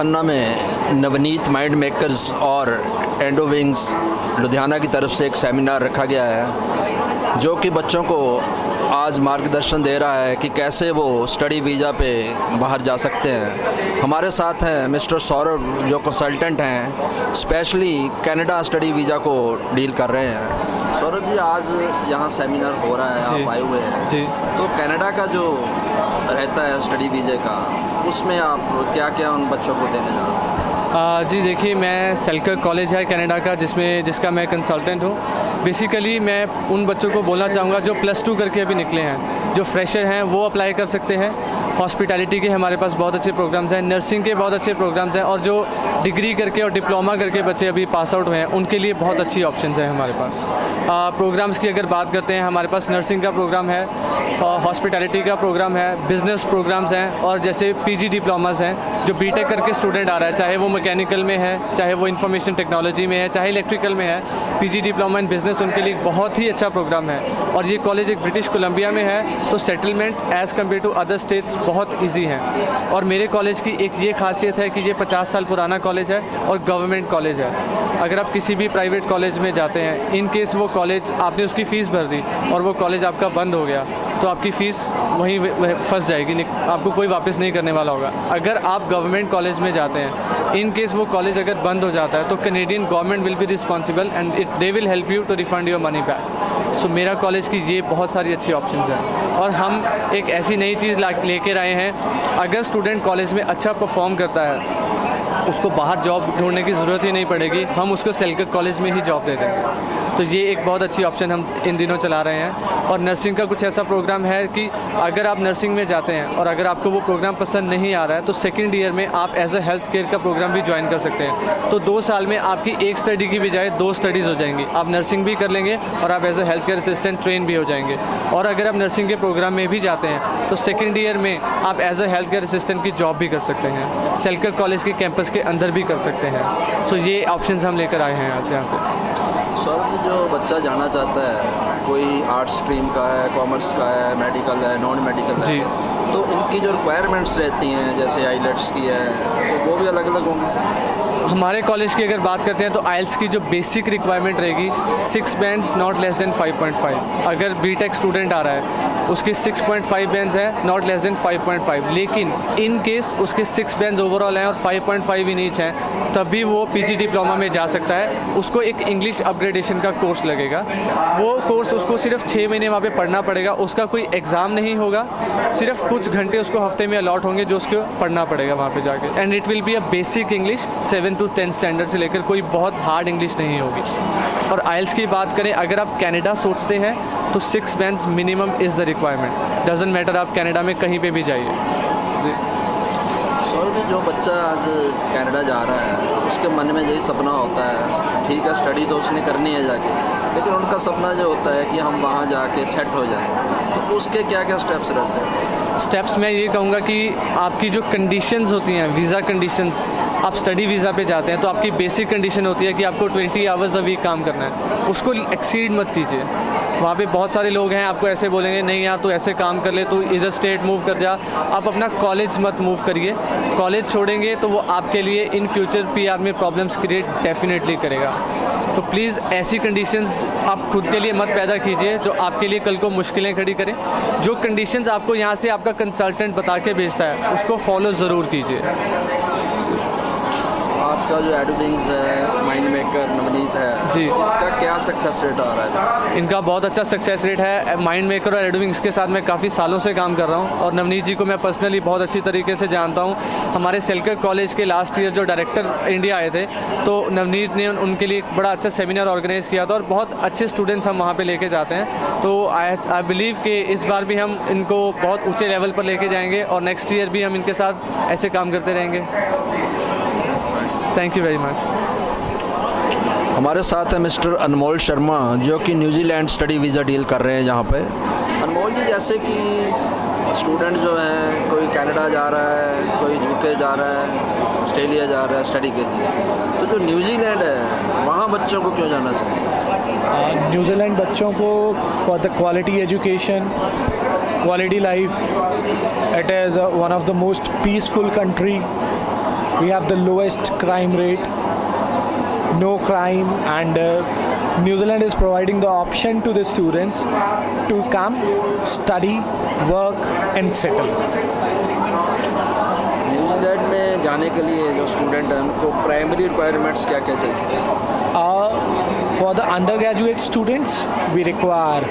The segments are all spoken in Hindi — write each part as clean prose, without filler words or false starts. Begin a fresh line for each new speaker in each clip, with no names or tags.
पन्ना में नवनीत माइंड मेकर्स और एंडोविंग्स लुधियाना की तरफ से एक सेमिनार रखा गया है जो कि बच्चों को आज मार्गदर्शन दे रहा है कि कैसे वो स्टडी वीज़ा पे बाहर जा सकते हैं। हमारे साथ हैं मिस्टर सौरभ जो कंसल्टेंट हैं, स्पेशली कनाडा स्टडी वीज़ा को डील कर रहे हैं। सौरभ जी, आज यहाँ सेमिनार हो रहा है, आप आए हुए हैं
जी।
तो कनाडा का जो रहता है स्टडी वीज़े का, उसमें आप क्या क्या उन बच्चों को देने जा रहे हैं?
जी देखिए, मैं सेल्कर कॉलेज है कनाडा का जिसका मैं कंसल्टेंट हूँ। बेसिकली मैं उन बच्चों को बोलना चाहूँगा जो +2 करके अभी निकले हैं, जो फ्रेशर हैं वो अप्लाई कर सकते हैं। हॉस्पिटैलिटी के हमारे पास बहुत अच्छे प्रोग्राम्स हैं, नर्सिंग के बहुत अच्छे प्रोग्राम्स हैं, और जो डिग्री करके और डिप्लोमा करके बच्चे अभी पास आउट हुए हैं उनके लिए बहुत अच्छी ऑप्शंस हैं हमारे पास। प्रोग्राम्स की अगर बात करते हैं, हमारे पास नर्सिंग का प्रोग्राम है, हॉस्पिटैलिटी का प्रोग्राम है, बिज़नेस प्रोग्राम्स हैं, और जैसे पीजी डिप्लोमास हैं जो बीटेक करके स्टूडेंट आ रहा है, चाहे वो मैकेनिकल में है, चाहे वो इंफॉर्मेशन टेक्नोलॉजी में है, चाहे इलेक्ट्रिकल में है। पीजी डिप्लोमा इन बिज़नेस उनके लिए बहुत ही अच्छा प्रोग्राम है, और ये कॉलेज एक ब्रिटिश कोलंबिया में है, तो settlement as compare to other states बहुत ईजी है। और मेरे कॉलेज की एक ये खासियत है कि ये 50 साल पुराना कॉलेज है और गवर्नमेंट कॉलेज है। अगर आप किसी भी प्राइवेट कॉलेज में जाते हैं, इन केस वो कॉलेज आपने उसकी फ़ीस भर दी और वो कॉलेज आपका बंद हो गया, तो आपकी फ़ीस वहीं फंस जाएगी, आपको कोई वापस नहीं करने वाला होगा। अगर आप गवर्नमेंट कॉलेज में जाते हैं, इन केस वो कॉलेज अगर बंद हो जाता है, तो Canadian government will be responsible and they will help you to refund your money back. So मेरा कॉलेज की ये बहुत सारी अच्छी ऑप्शंस हैं, और हम एक ऐसी नई चीज़ लेकर आए हैं। अगर स्टूडेंट कॉलेज में अच्छा परफॉर्म करता है, उसको बाहर जॉब ढूंढने की ज़रूरत ही नहीं पड़ेगी, हम उसको सेल्कर कॉलेज में ही जॉब दे देंगे। तो ये एक बहुत अच्छी ऑप्शन हम इन दिनों चला रहे हैं। और नर्सिंग का कुछ ऐसा प्रोग्राम है कि अगर आप नर्सिंग में जाते हैं और अगर आपको वो प्रोग्राम पसंद नहीं आ रहा है, तो सेकंड ईयर में आप एज अ हेल्थ केयर का प्रोग्राम भी ज्वाइन कर सकते हैं। तो 2 साल में आपकी एक स्टडी की बजाय 2 स्टडीज़ हो जाएंगी। आप नर्सिंग भी कर लेंगे और आप as a health care assistant train भी हो जाएंगे। और अगर आप नर्सिंग के प्रोग्राम में भी जाते हैं, तो सेकेंड ईयर में आप as a health care assistant की जॉब भी कर सकते हैं, सेल्कर कॉलेज के कैंपस के अंदर भी कर सकते हैं। सो ये ऑप्शंस हम लेकर आए हैं आज यहाँ पे।
सौरभ जी, जो बच्चा जाना चाहता है, कोई आर्ट्स स्ट्रीम का है, कॉमर्स का है, मेडिकल है, नॉन मेडिकल है, तो इनकी जो रिक्वायरमेंट्स रहती हैं, जैसे आईलेट्स की है, तो वो भी अलग अलग होंगी।
हमारे कॉलेज की अगर बात करते हैं तो आइल्स की जो बेसिक रिक्वायरमेंट रहेगी 6 बैंड्स नॉट लेस देन 5.5। अगर बीटेक स्टूडेंट आ रहा है, उसके 6.5 बैंड्स हैं, नॉट लेस देन 5.5। लेकिन इन केस उसके 6 बैंड्स ओवरऑल हैं और 5.5 इन ईच हैं, तभी वो पीजी डिप्लोमा में जा सकता है। उसको एक इंग्लिश अपग्रेडेशन का कोर्स लगेगा। वो कोर्स उसको सिर्फ 6 महीने वहाँ पे पढ़ना पड़ेगा। उसका कोई एग्ज़ाम नहीं होगा, सिर्फ कुछ घंटे उसको हफ्ते में अलॉट होंगे जो उसको पढ़ना पड़ेगा वहाँ पे जाके। And it will be a basic English 7 to 10 standard से लेकर, कोई बहुत हार्ड इंग्लिश नहीं होगी। और आइल्स की बात करें, अगर आप कनाडा सोचते हैं तो 6 bands minimum is the requirement. Doesn't matter आप कनाडा में कहीं पे भी जाइए।
सौरभ जी, जो बच्चा आज कनाडा जा रहा है, उसके मन में यही सपना होता है, ठीक है स्टडी तो उसने करनी है जाके, लेकिन उनका सपना जो होता है कि हम वहाँ जाके सेट हो जाएं, तो उसके क्या क्या स्टेप्स रहते हैं?
स्टेप्स मैं ये कहूँगा कि आपकी जो कंडीशंस होती हैं, वीज़ा कंडीशंस, आप स्टडी वीज़ा पे जाते हैं तो आपकी बेसिक कंडीशन होती है कि आपको 20 आवर्स अ वीक काम करना है। उसको एक्सीड मत कीजिए। वहाँ पे बहुत सारे लोग हैं, आपको ऐसे बोलेंगे नहीं यार तू ऐसे काम कर ले, तू इधर स्टेट मूव कर जा। आप अपना कॉलेज मत मूव करिए। कॉलेज छोड़ेंगे तो वो आपके लिए इन फ्यूचर पीआर में प्रॉब्लम्स क्रिएट डेफिनेटली करेगा। तो प्लीज़ ऐसी कंडीशंस आप खुद के लिए मत पैदा कीजिए जो आपके लिए कल को मुश्किलें खड़ी करें। जो कंडीशंस आपको यहाँ से आपका कंसल्टेंट बता के भेजता है, उसको फॉलो ज़रूर कीजिए।
आपका जो एडविंग्स है, माइंड मेकर नवनीत है
जी,
इसका क्या सक्सेस रेट आ रहा है?
इनका बहुत अच्छा सक्सेस रेट है। माइंड मेकर और एडविंग्स के साथ मैं काफ़ी सालों से काम कर रहा हूँ, और नवनीत जी को मैं पर्सनली बहुत अच्छी तरीके से जानता हूँ। हमारे सेल्कर कॉलेज के लास्ट ईयर जो डायरेक्टर इंडिया आए थे, तो नवनीत ने उनके लिए एक बड़ा अच्छा सेमिनार ऑर्गेनाइज़ किया था, और बहुत अच्छे स्टूडेंट्स हम वहाँ पर लेके जाते हैं। तो आई बिलीव कि इस बार भी हम इनको बहुत ऊँचे लेवल पर लेके जाएंगे, और नेक्स्ट ईयर भी हम इनके साथ ऐसे काम करते रहेंगे। Thank you very much.
हमारे साथ है मिस्टर अनमोल शर्मा, जो कि न्यूजीलैंड स्टडी वीज़ा डील कर रहे हैं यहाँ पे। अनमोल जी, जैसे कि स्टूडेंट जो हैं, कोई कनाडा जा रहा है, कोई यूके जा रहा है, ऑस्ट्रेलिया जा रहा है स्टडी के लिए, तो जो न्यूजीलैंड है वहाँ बच्चों को क्यों जाना चाहिए?
न्यूजीलैंड बच्चों को for the quality education, quality life, it is one of the most peaceful country, We have the lowest crime rate, no crime, and New Zealand is providing the option to the students to come, study, work and settle.
New Zealand में जाने के लिए जो स्टूडेंट हैं उनको प्राइमरी रिक्वायरमेंट्स क्या क्या चाहिए?
For the undergraduate students, we require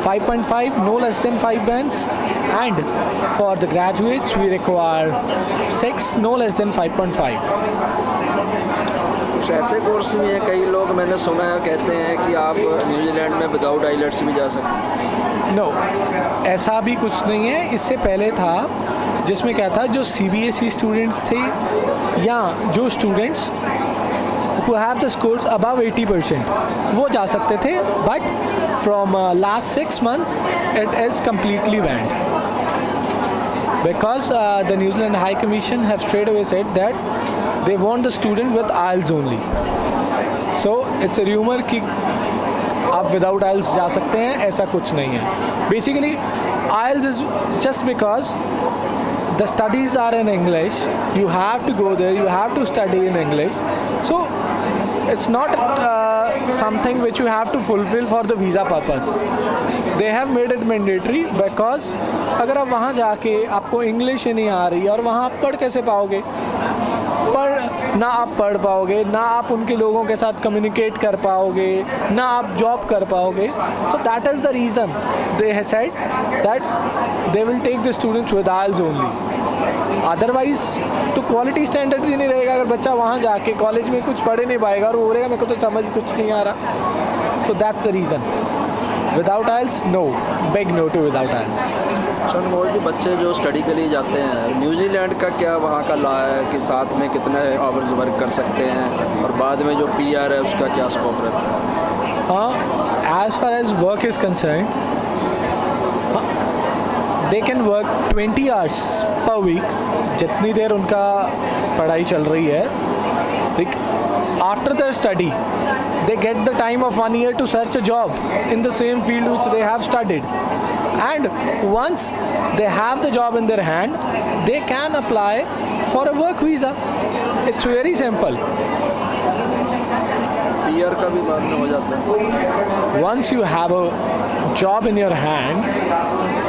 5.5, no less than 5 bands, and for the graduates, we require 6, no less than 5.5.
कुछ ऐसे कोर्स भी हैं, कई लोग मैंने सुना है कहते हैं कि आप न्यूजीलैंड में विदाउट आइलेट्स भी जा सकते हैं।
नो, ऐसा भी कुछ नहीं है। इससे पहले था जिसमें क्या था, जो CBSE स्टूडेंट्स थे या जो students who have the scores above 80% वो जा सकते थे, but from last 6 months it is completely banned because the New Zealand High Commission have straight away said that they want the student with IELTS only. So it's a rumor कि आप without IELTS जा सकते हैं, ऐसा कुछ नहीं है। Basically IELTS is just because the studies are in English, you have to go there, you have to study in English, so it's not something which you have to fulfill for the visa purpose. They have made it mandatory because अगर आप वहाँ जाके आपको इंग्लिश ही नहीं आ रही और वहाँ आप पढ़ कैसे पाओगे? ना आप पढ़ पाओगे, ना आप उनके लोगों के साथ कम्युनिकेट कर पाओगे, ना आप जॉब कर पाओगे। So that is the reason they have said that they will take the students with IELTS only. Otherwise तो क्वालिटी स्टैंडर्ड्स ही नहीं रहेगा। अगर बच्चा वहाँ जाके कॉलेज में कुछ पढ़ नहीं पाएगा और वो बोलेगा मेरे को तो समझ कुछ नहीं आ रहा। So that's the reason. Without IELTS no, big no to without IELTS.
Anmol ji, बच्चे जो स्टडी के लिए जाते हैं न्यूजीलैंड का क्या वहाँ का लॉ है कि साथ में कितने आवर्स वर्क कर सकते हैं और बाद में जो PR है उसका क्या स्कोप रहता है?
हाँ, as far as work is concern, they can work 20 hours per week, जितनी देर उनका पढ़ाई चल रही है। After their study, they get the time of 1 year to search a job in the same field which they have studied. And once they have the job in their hand, they can apply for a work visa. It's very simple.
PR का भी बाद में हो जाता है।
Once you have a job in your hand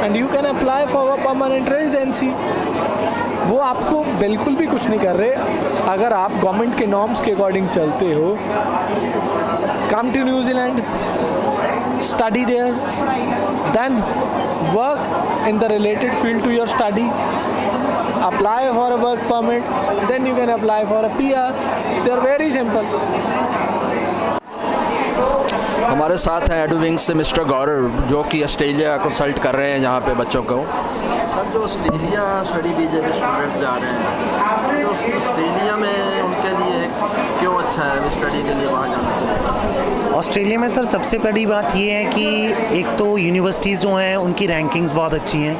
and you can apply for a permanent residency. वो आपको बिल्कुल भी कुछ नहीं कर रहे। अगर आप गवर्नमेंट के नॉर्म्स के अकॉर्डिंग चलते हो, come to New Zealand, study there, then work in the related field to your study, apply for a work permit, then you can apply for a PR. They are very simple.
हमारे साथ हैं एडुविंग से मिस्टर गौरव, जो कि ऑस्ट्रेलिया कंसल्ट कर रहे हैं यहाँ पे बच्चों को। सर, जो ऑस्ट्रेलिया स्टडी वीज़े पे स्टूडेंट्स जा रहे हैं, तो ऑस्ट्रेलिया में उनके लिए क्यों अच्छा है स्टडी के लिए वहाँ जाना चाहिए?
ऑस्ट्रेलिया में सर सबसे बड़ी बात ये है कि एक तो यूनिवर्सिटीज़ जो हैं उनकी रैंकिंग्स बहुत अच्छी हैं।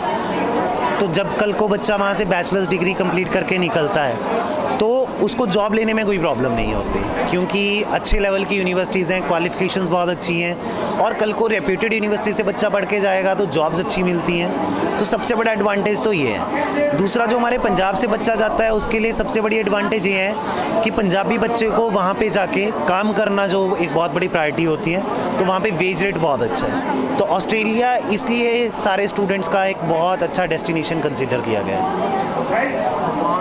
तो जब कल को बच्चा वहाँ से बैचलर्स डिग्री कंप्लीट करके निकलता है तो उसको जॉब लेने में कोई प्रॉब्लम नहीं होती, क्योंकि अच्छे लेवल की यूनिवर्सिटीज़ हैं, क्वालिफ़िकेशंस बहुत अच्छी हैं और कल को रेप्यूटेड यूनिवर्सिटी से बच्चा पढ़ के जाएगा तो जॉब्स अच्छी मिलती हैं। तो सबसे बड़ा एडवांटेज तो ये है। दूसरा, जो हमारे पंजाब से बच्चा जाता है उसके लिए सबसे बड़ी एडवांटेज ये है कि पंजाबी बच्चे को वहाँ पे जाके काम करना जो एक बहुत बड़ी प्रायोरिटी होती है, तो वहाँ पे वेज रेट बहुत अच्छा है। तो ऑस्ट्रेलिया इसलिए सारे स्टूडेंट्स का एक बहुत अच्छा डेस्टिनेशन कंसिडर किया गया है।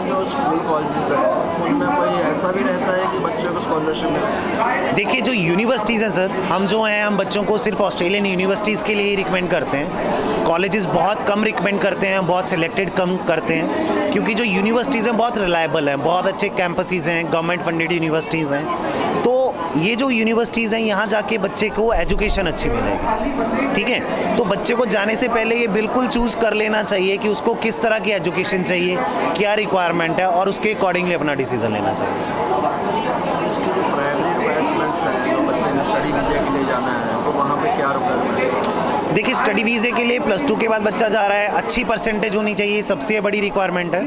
जो स्कूल कॉलेजेस हैं उनमें कोई ऐसा भी रहता है कि बच्चों को स्कॉलरशिप मिले?
देखिए, जो यूनिवर्सिटीज़ हैं सर, हम जो हैं हम बच्चों को सिर्फ ऑस्ट्रेलियन यूनिवर्सिटीज़ के लिए ही रिकमेंड करते हैं। कॉलेजेस बहुत कम रिकमेंड करते हैं, बहुत सिलेक्टेड कम करते हैं, क्योंकि जो यूनिवर्सिटीज़ हैं बहुत रिलायबल हैं, बहुत अच्छे कैंपसेस हैं, गवर्नमेंट फंडेड यूनिवर्सिटीज़ हैं। तो ये जो यूनिवर्सिटीज़ हैं यहाँ जाके बच्चे को एजुकेशन अच्छी मिलेगी। ठीक है, तो बच्चे को जाने से पहले ये बिल्कुल चूज़ कर लेना चाहिए कि उसको किस तरह की एजुकेशन चाहिए, क्या रिक्वायरमेंट है, और उसके अकॉर्डिंगली अपना डिसीज़न लेना चाहिए।
इसकी जो प्राइमरी रिक्वायरमेंट्स हैं, जो बच्चे ने स्टडी वीज़ा के लिए जाना है, तो वहाँ पे क्या रिक्वायरमेंट्स हैं?
देखिए, स्टडी वीज़े के लिए +2 के बाद बच्चा जा रहा है, अच्छी परसेंटेज होनी चाहिए, सबसे बड़ी रिक्वायरमेंट है।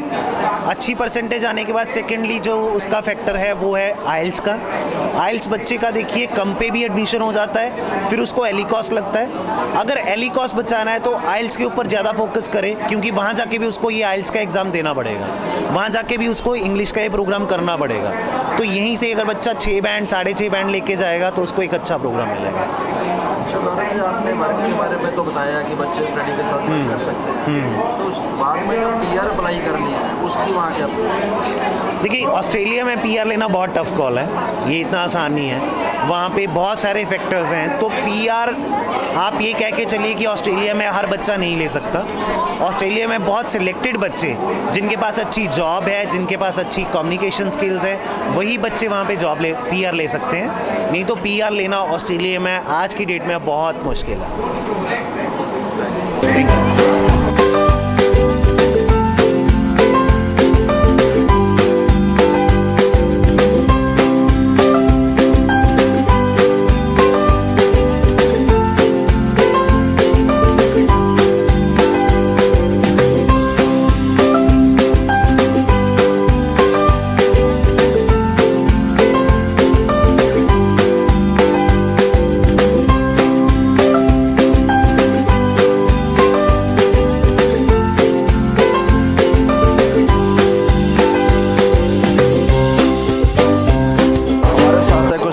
अच्छी परसेंटेज आने के बाद सेकेंडली जो उसका फैक्टर है वो है आइल्स का। आइल्स बच्चे का देखिए कम पे भी एडमिशन हो जाता है, फिर उसको एलिकॉस लगता है। अगर एलिकॉस बचाना है तो आइल्स के ऊपर ज़्यादा फोकस करे, क्योंकि वहाँ जाके भी उसको ये आइल्स का एग्ज़ाम देना पड़ेगा, वहाँ जाके भी उसको इंग्लिश का ये प्रोग्राम करना पड़ेगा। तो यहीं से अगर बच्चा 6 बैंड 6.5 बैंड लेके जाएगा तो उसको एक अच्छा प्रोग्राम मिलेगा।
गौरव जी, आपने वर्क के बारे में तो बताया कि बच्चे स्टडी के साथ वर्क कर सकते हैं, तो उस बाद में जो PR अप्लाई करनी है उसकी वहाँ क्या प्रोसेस?
देखिए, ऑस्ट्रेलिया में PR लेना बहुत टफ कॉल है, ये इतना आसान नहीं है। वहाँ पे बहुत सारे फैक्टर्स हैं, तो PR आप ये कह के चलिए कि ऑस्ट्रेलिया में हर बच्चा नहीं ले सकता। ऑस्ट्रेलिया में बहुत सिलेक्टेड बच्चे जिनके पास अच्छी जॉब है, जिनके पास अच्छी कम्युनिकेशन स्किल्स है, वही बच्चे वहाँ पे PR ले सकते हैं। नहीं तो PR लेना ऑस्ट्रेलिया में आज की डेट में बहुत मुश्किल है। Thank you.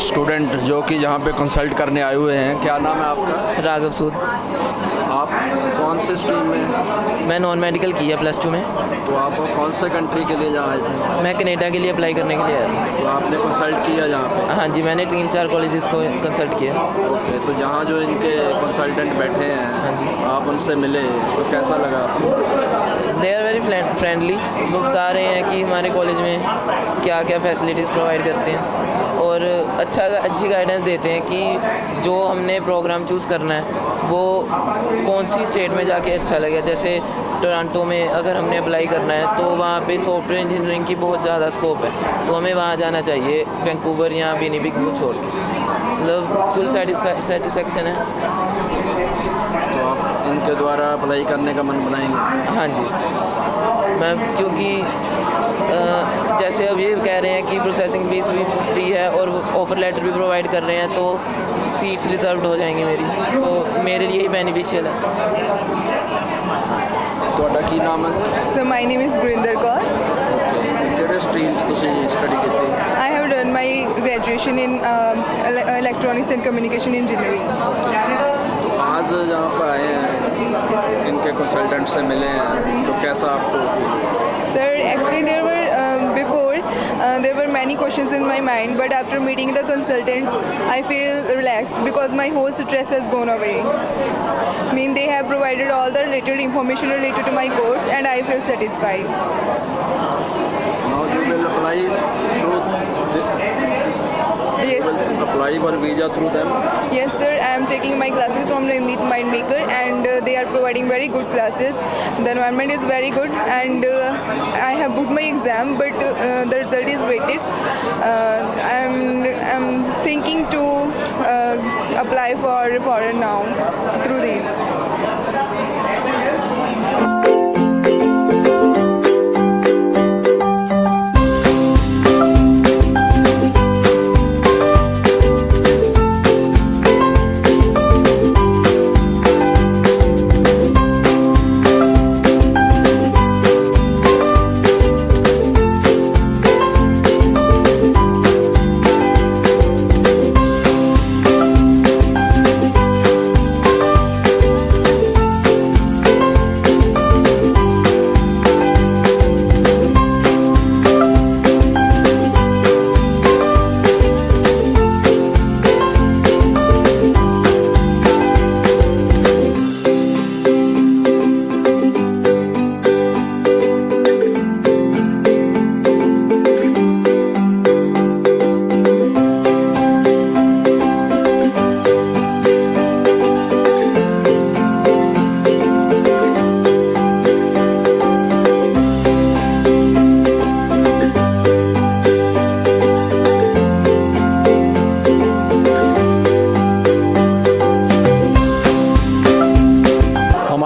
स्टूडेंट जो कि यहाँ पे कंसल्ट करने आए हुए हैं। क्या नाम है आपका?
राघव सूद।
आप कौन से स्ट्रीम में?
मैं नॉन मेडिकल किया +2 में।
तो आप कौन से कंट्री के लिए जहाँ आए थे?
मैं कनाडा के लिए अप्लाई करने के लिए आया था।
तो आपने कंसल्ट किया जहाँ पे?
हाँ जी, मैंने 3-4 कॉलेजेस को कंसल्ट किया।
ओके, तो जहाँ जो इनके कंसल्टेंट बैठे हैं,
हाँ जी,
आप उनसे मिले तो कैसा लगा आपको?
They are very friendly. वो बता रहे हैं कि हमारे कॉलेज में क्या क्या फैसिलिटीज़ प्रोवाइड करते हैं और अच्छी गाइडेंस देते हैं कि जो हमने प्रोग्राम चूज़ करना है वो कौन सी स्टेट में जाके अच्छा लगे। जैसे टोरंटो में अगर हमने अप्लाई करना है तो वहाँ पे सॉफ्टवेयर इंजीनियरिंग की बहुत ज़्यादा स्कोप है, तो हमें वहाँ जाना चाहिए, वैंकूवर या विनिपेग को छोड़ के। मतलब फुल सेटिस्फेक्शन है।
तो आप इनके द्वारा अप्लाई करने का मन बनाएंगे?
हाँ जी, मैं क्योंकि जैसे अब ये कह रहे हैं कि प्रोसेसिंग फीस भी फ्री है और ऑफ़र लेटर भी प्रोवाइड कर रहे हैं, तो सीट्स रिजर्व्ड हो जाएंगी मेरी, तो मेरे लिए ही बेनिफिशियल है।
ਤੁਹਾਡਾ ਕੀ ਨਾਮ ਹੈ?
So my name is Gurinder Kaur.
ਕਿਹੜੇ ਸਟਰੀਮ 'ਚ ਤੁਸੀਂ ਸਟੱਡੀ ਕੀਤੀ?
I have done my graduation in electronics and communication engineering.
आज जहाँ पर आए हैं, इनके कंसल्टेंट से मिले हैं, तो कैसा आपको feel?
Sir, actually there were many questions in my mind, but after meeting the consultants, I feel relaxed because my whole stress has gone away. I mean, they have provided all the related information related to my course, and I feel satisfied.
Now you will apply through
Yes.
Apply for visa through them?
Yes, sir. I am taking my classes from Navneet Mindmaker, and they are providing very good classes. The environment is very good, and I have booked my exam, but the result is waited. I'm thinking to apply for foreign now through these.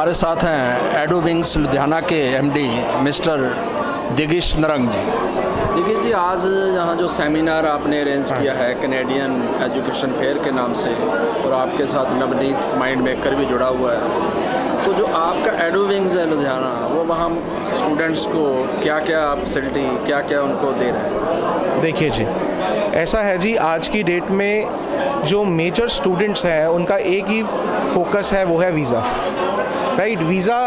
हमारे साथ हैं एडोविंग्स लुधियाना के एमडी मिस्टर दिगेश नरंग जी। दिगेश जी, आज यहाँ जो सेमिनार आपने अरेंज किया है कैनेडियन एजुकेशन फेयर के नाम से, और आपके साथ नवनीत माइंड मेकर भी जुड़ा हुआ है, तो जो आपका एडोविंग्स है लुधियाना, वो वहाँ स्टूडेंट्स को क्या क्या आप फैसिलिटी क्या क्या उनको दे रहे हैं?
देखिए जी, ऐसा है जी, आज की डेट में जो मेजर स्टूडेंट्स हैं उनका एक ही फोकस है, वो है वीज़ा। राइट, वीज़ा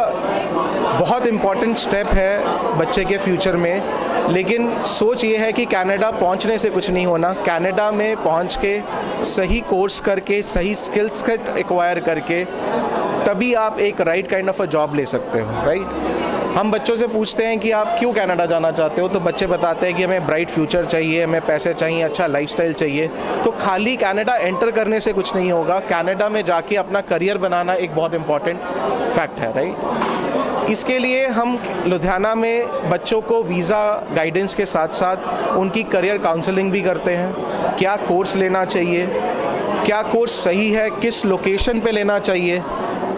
बहुत इम्पॉर्टेंट स्टेप है बच्चे के फ्यूचर में, लेकिन सोच ये है कि कनाडा पहुंचने से कुछ नहीं होना। कनाडा में पहुंच के सही कोर्स करके, सही स्किल सेट एक्वायर करके, तभी आप एक right kind of a job ले सकते हो। राइट, हम बच्चों से पूछते हैं कि आप क्यों कनाडा जाना चाहते हो, तो बच्चे बताते हैं कि हमें ब्राइट फ्यूचर चाहिए, हमें पैसे चाहिए, अच्छा लाइफस्टाइल चाहिए। तो खाली कनाडा एंटर करने से कुछ नहीं होगा, कनाडा में जाके अपना करियर बनाना एक बहुत इम्पॉर्टेंट फैक्ट है। राइट, इसके लिए हम लुधियाना में बच्चों को वीज़ा गाइडेंस के साथ साथ उनकी करियर काउंसलिंग भी करते हैं। क्या कोर्स लेना चाहिए, क्या कोर्स सही है, किस लोकेशन पे लेना चाहिए,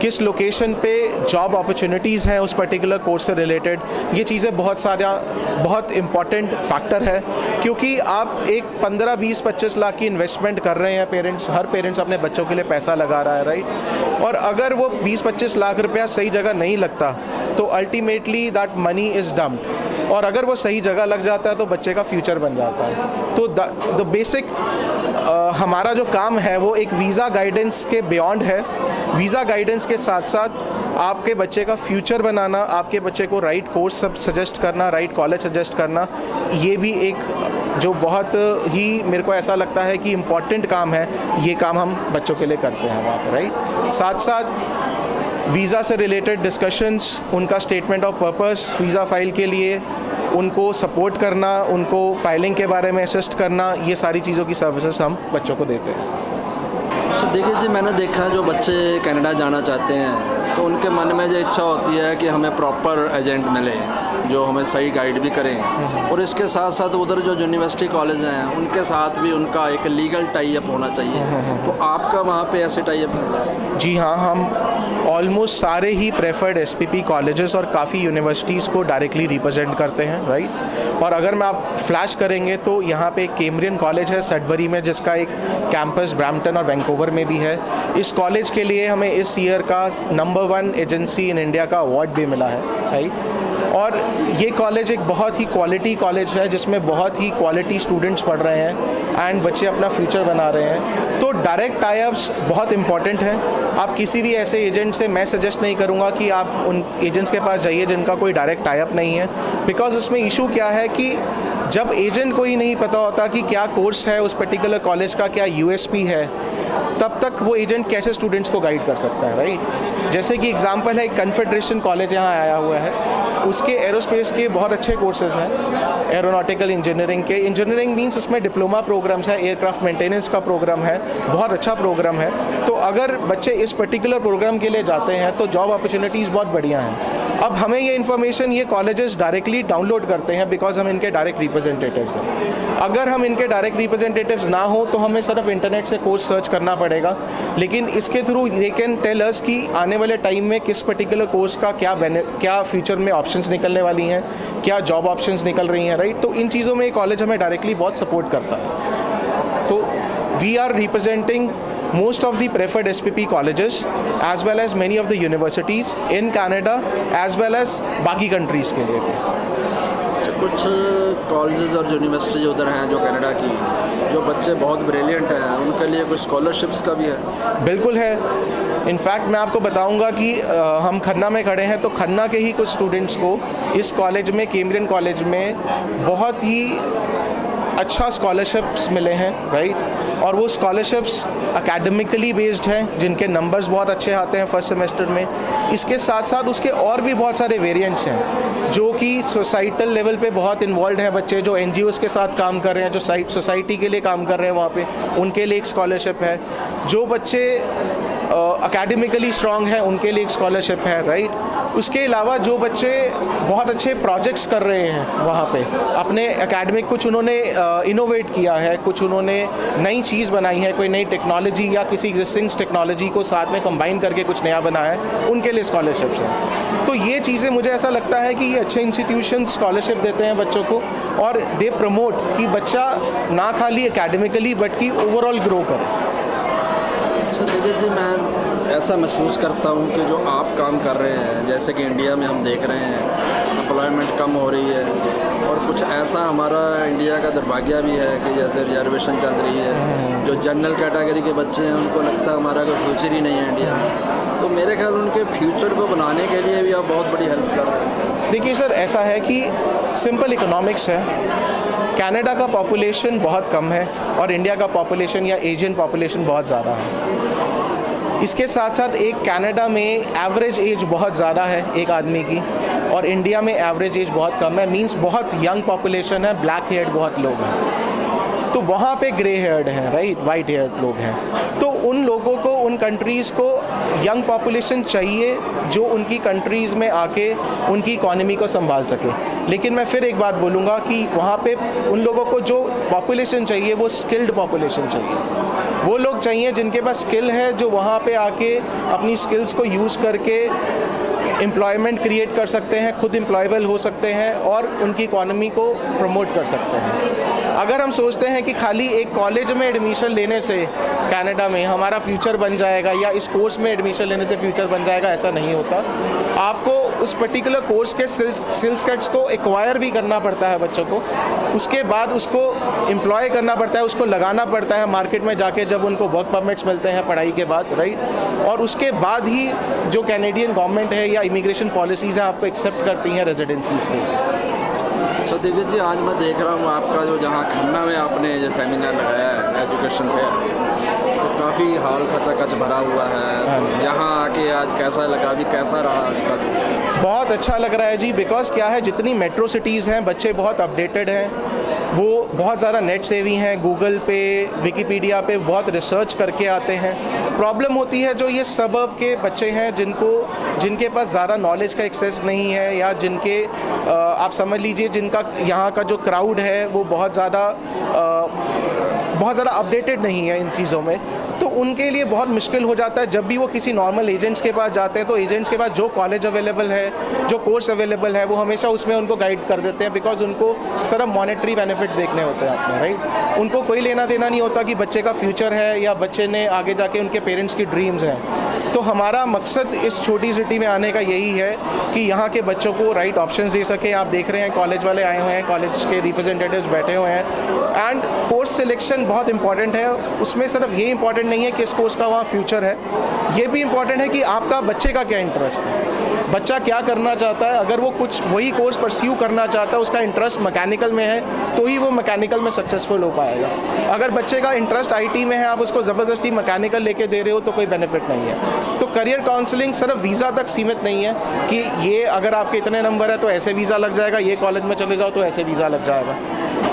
किस लोकेशन पे जॉब अपॉर्चुनिटीज़ हैं उस पर्टिकुलर कोर्स से रिलेटेड, ये चीज़ें बहुत इम्पॉर्टेंट फैक्टर है। क्योंकि आप एक 15, 20, 25 लाख की इन्वेस्टमेंट कर रहे हैं, हर पेरेंट्स अपने बच्चों के लिए पैसा लगा रहा है। राइट, और अगर वो 20-25 लाख रुपया सही जगह नहीं लगता तो ultimately that money is dumped, और अगर वो सही जगह लग जाता है तो बच्चे का फ्यूचर बन जाता है। तो द बेसिक हमारा जो काम है वो एक वीज़ा गाइडेंस के बियॉन्ड है। वीज़ा गाइडेंस के साथ साथ आपके बच्चे का फ्यूचर बनाना, आपके बच्चे को राइट कोर्स सब सजेस्ट करना, राइट कॉलेज सजेस्ट करना, ये भी एक जो बहुत ही मेरे को ऐसा लगता है कि इम्पॉर्टेंट काम है। ये काम हम बच्चों के लिए करते हैं वहाँ पर। राइट, साथ साथ वीज़ा से रिलेटेड डिस्कशंस, उनका statement of purpose visa file के लिए, उनको सपोर्ट करना, उनको फाइलिंग के बारे में असिस्ट करना, ये सारी चीज़ों की सर्विसेज हम बच्चों को देते हैं।
अच्छा देखिए जी, मैंने देखा जो बच्चे कनाडा जाना चाहते हैं तो उनके मन में जो इच्छा होती है कि हमें प्रॉपर एजेंट मिले जो हमें सही गाइड भी करें, और इसके साथ साथ उधर जो यूनिवर्सिटी कॉलेज हैं उनके साथ भी उनका एक लीगल टाई अप होना चाहिए। तो आपका वहाँ पे ऐसे टाई अप?
जी हाँ, हम ऑलमोस्ट सारे ही प्रेफर्ड एसपीपी कॉलेजेस और काफ़ी यूनिवर्सिटीज़ को डायरेक्टली रिप्रेजेंट करते हैं। राइट, और अगर मैं आप फ्लैश करेंगे तो यहाँ पे एक कैम्ब्रियन कॉलेज है सडबरी में, जिसका एक कैंपस ब्रैम्पटन और वैंकूवर में भी है। इस कॉलेज के लिए हमें इस ईयर का नंबर 1 एजेंसी इन इंडिया का अवार्ड भी मिला है। राइट, और ये कॉलेज एक बहुत ही क्वालिटी कॉलेज है जिसमें बहुत ही क्वालिटी स्टूडेंट्स पढ़ रहे हैं एंड बच्चे अपना फ्यूचर बना रहे हैं। तो डायरेक्ट टाई अप्स बहुत इंपॉर्टेंट हैं। आप किसी भी ऐसे एजेंट से, मैं सजेस्ट नहीं करूँगा कि आप उन एजेंट्स के पास जाइए जिनका कोई डायरेक्ट टाई अप नहीं है, बिकॉज उसमें इशू क्या है कि जब एजेंट को ही नहीं पता होता कि क्या कोर्स है उस पर्टिकुलर कॉलेज का, क्या यूएसपी है, तब तक वो एजेंट कैसे स्टूडेंट्स को गाइड कर सकता है। राइट, जैसे कि एग्जांपल है, कन्फेडरेशन कॉलेज यहाँ आया हुआ है, उसके एरोस्पेस के बहुत अच्छे कोर्सेज हैं, एरोनॉटिकल इंजीनियरिंग के। इंजीनियरिंग मींस उसमें डिप्लोमा प्रोग्राम्स है, एयरक्राफ्ट मेंटेनेंस का प्रोग्राम है, बहुत अच्छा प्रोग्राम है। तो अगर बच्चे इस पर्टिकुलर प्रोग्राम के लिए जाते हैं तो जॉब अपॉर्चुनिटीज़ बहुत बढ़िया हैं। अब हमें ये इन्फॉर्मेशन ये कॉलेजेस डायरेक्टली डाउनलोड करते हैं बिकॉज हम इनके डायरेक्ट रिप्रेजेंटेटिव्स हैं। अगर हम इनके डायरेक्ट रिप्रेजेंटेटिव्स ना हो तो हमें सिर्फ इंटरनेट से कोर्स सर्च करना पड़ेगा, लेकिन इसके through they can tell us कि आने वाले टाइम में किस पर्टिकुलर कोर्स का क्या फ्यूचर में ऑप्शंस निकलने वाली हैं, क्या जॉब ऑप्शंस निकल रही हैं। राइट, तो इन चीज़ों में कॉलेज हमें डायरेक्टली बहुत सपोर्ट करता है। तो we are representing most of the preferred SPP colleges as well as many of the universities in Canada as well as बाकी countries के लिए भी।
कुछ कॉलेजेस और यूनिवर्सिटीज उधर हैं जो कनाडा की, जो बच्चे बहुत ब्रिलियंट हैं, उनके लिए कुछ स्कॉलरशिप्स का भी है?
बिल्कुल है। इनफैक्ट मैं आपको बताऊंगा कि हम खन्ना में खड़े हैं तो खन्ना के ही कुछ स्टूडेंट्स को इस कॉलेज में, कैम्ब्रियन कॉलेज में, बहुत ही अच्छा स्कॉलरशिप्स मिले हैं। राइट, और वो स्कॉलरशिप्स एकेडमिकली बेस्ड हैं, जिनके नंबर्स बहुत अच्छे आते हैं फर्स्ट सेमेस्टर में। इसके साथ साथ उसके और भी बहुत सारे वेरिएंट्स हैं जो कि सोसाइटल लेवल पे बहुत इन्वॉल्व हैं बच्चे, जो NGOs के साथ काम कर रहे हैं, जो सोसाइटी के लिए काम कर रहे हैं, वहाँ पे उनके लिए एक स्कॉलरशिप है। जो बच्चे एकेडमिकली स्ट्रांग हैं उनके लिए एक स्कॉलरशिप है, राइट। उसके अलावा जो बच्चे बहुत अच्छे प्रोजेक्ट्स कर रहे हैं वहाँ पे अपने एकेडमिक, कुछ उन्होंने इनोवेट किया है, कुछ उन्होंने नई चीज़ बनाई है, कोई नई टेक्नोलॉजी या किसी एग्जिस्टिंग टेक्नोलॉजी को साथ में कंबाइन करके कुछ नया बनाया है, उनके लिए स्कॉलरशिप्स हैं। तो ये चीज़ें मुझे ऐसा लगता है कि ये अच्छे इंस्टीट्यूशन स्कॉलरशिप देते हैं बच्चों को, और दे प्रमोट कि बच्चा ना खाली एकेडमिकली बट कि ओवरऑल ग्रो करे।
सर देखिए जी, मैं ऐसा महसूस करता हूँ कि जो आप काम कर रहे हैं, जैसे कि इंडिया में हम देख रहे हैं एम्प्लॉयमेंट कम हो रही है, और कुछ ऐसा हमारा इंडिया का दुर्भाग्य भी है कि जैसे रिजर्वेशन चल रही है, जो जनरल कैटेगरी के बच्चे हैं उनको लगता है हमारा कोई फ्यूचर ही नहीं है इंडिया में। तो मेरे ख्याल उनके फ्यूचर को बनाने के लिए भी आप बहुत बड़ी हेल्प कर रहे हैं।
देखिए सर, ऐसा है कि सिंपल इकोनॉमिक्स है। कनाडा का पॉपुलेशन बहुत कम है और इंडिया का पॉपुलेशन या एशियन पॉपुलेशन बहुत ज़्यादा है। इसके साथ साथ एक कनाडा में एवरेज एज बहुत ज़्यादा है एक आदमी की, और इंडिया में एवरेज एज बहुत कम है, मींस बहुत यंग पॉपुलेशन है, ब्लैक हेयर्ड बहुत लोग हैं। तो वहाँ पे ग्रे हेयर्ड हैं, राइट, वाइट हेयर्ड लोग हैं। तो उन लोगों को, उन कंट्रीज़ को यंग पॉपुलेशन चाहिए जो उनकी कंट्रीज़ में आके उनकी इकॉनमी को संभाल सके। लेकिन मैं फिर एक बात बोलूँगा कि वहाँ पे उन लोगों को जो पॉपुलेशन चाहिए वो स्किल्ड पॉपुलेशन चाहिए। वो लोग चाहिए जिनके पास स्किल है, जो वहाँ पे आके अपनी स्किल्स को यूज़ करके एम्प्लॉयमेंट क्रिएट कर सकते हैं, खुद एम्प्लॉयबल हो सकते हैं और उनकी इकॉनमी को प्रमोट कर सकते हैं। अगर हम सोचते हैं कि खाली एक कॉलेज में एडमिशन लेने से कनाडा में हमारा फ्यूचर बन जाएगा या इस कोर्स में एडमिशन लेने से फ्यूचर बन जाएगा, ऐसा नहीं होता। आपको उस पर्टिकुलर कोर्स के स्किल सेट्स को एक्वायर भी करना पड़ता है बच्चों को, उसके बाद उसको एम्प्लॉय करना पड़ता है, उसको लगाना पड़ता है मार्केट में जाके जब उनको वर्क परमिट्स मिलते हैं पढ़ाई के बाद, राइट। और उसके बाद ही जो कैनेडियन गवर्नमेंट है या इमिग्रेशन पॉलिसीज़ हैं आपको एक्सेप्ट करती हैं रेजिडेंसीज़ के।
तो दिव्य जी, आज मैं देख रहा हूँ आपका जो जहाँ खन्ना में आपने जो सेमिनार लगाया है एजुकेशन पे, तो काफ़ी हॉल खचाखच भरा हुआ है। यहाँ आके आज कैसा लगा, अभी कैसा रहा आज का?
बहुत अच्छा लग रहा है जी, बिकॉज क्या है, जितनी मेट्रो सिटीज़ हैं बच्चे बहुत अपडेटेड हैं, वो बहुत ज़्यादा नेट सेवी हैं, गूगल पे, विकीपीडिया पे बहुत रिसर्च करके आते हैं। प्रॉब्लम होती है जो ये सबब के बच्चे हैं जिनके पास ज़्यादा नॉलेज का एक्सेस नहीं है, या जिनके आप समझ लीजिए जिनका यहाँ का जो क्राउड है वो बहुत ज़्यादा अपडेटेड नहीं है इन चीज़ों में। तो उनके लिए बहुत मुश्किल हो जाता है जब भी वो किसी नॉर्मल एजेंट्स के पास जाते हैं। तो एजेंट्स के पास जो कॉलेज अवेलेबल है, जो कोर्स अवेलेबल है, वो हमेशा उसमें उनको गाइड कर देते हैं, बिकॉज उनको सिर्फ मॉनेटरी बेनिफिट्स देखने होते हैं अपने, राइट। उनको कोई लेना देना नहीं होता कि बच्चे का फ्यूचर है या बच्चे ने आगे जाके उनके पेरेंट्स की ड्रीम्स हैं। तो हमारा मकसद इस छोटी सिटी में आने का यही है कि यहाँ के बच्चों को राइट ऑप्शंस दे सकें। आप देख रहे हैं कॉलेज वाले आए हुए हैं, कॉलेज के रिप्रेजेंटेटिव्स बैठे हुए हैं, एंड कोर्स सिलेक्शन बहुत इंपॉर्टेंट है। उसमें सिर्फ ये इंपॉर्टेंट नहीं है कि इस कोर्स का वहाँ फ्यूचर है, ये भी इंपॉर्टेंट है कि आपका बच्चे का क्या इंटरेस्ट है, बच्चा क्या करना चाहता है। अगर वो कुछ वही कोर्स परस्यू करना चाहता है, उसका इंटरेस्ट मैकेनिकल में है, तो ही वो मैकेनिकल में सक्सेसफुल हो पाएगा। अगर बच्चे का इंटरेस्ट आईटी में है, आप उसको ज़बरदस्ती मैकेनिकल लेके दे रहे हो तो कोई बेनिफिट नहीं है। तो करियर काउंसलिंग सिर्फ वीज़ा तक सीमित नहीं है कि ये अगर आपके इतने नंबर है तो ऐसे वीज़ा लग जाएगा, ये कॉलेज में चले जाओ तो ऐसे वीज़ा लग जाएगा।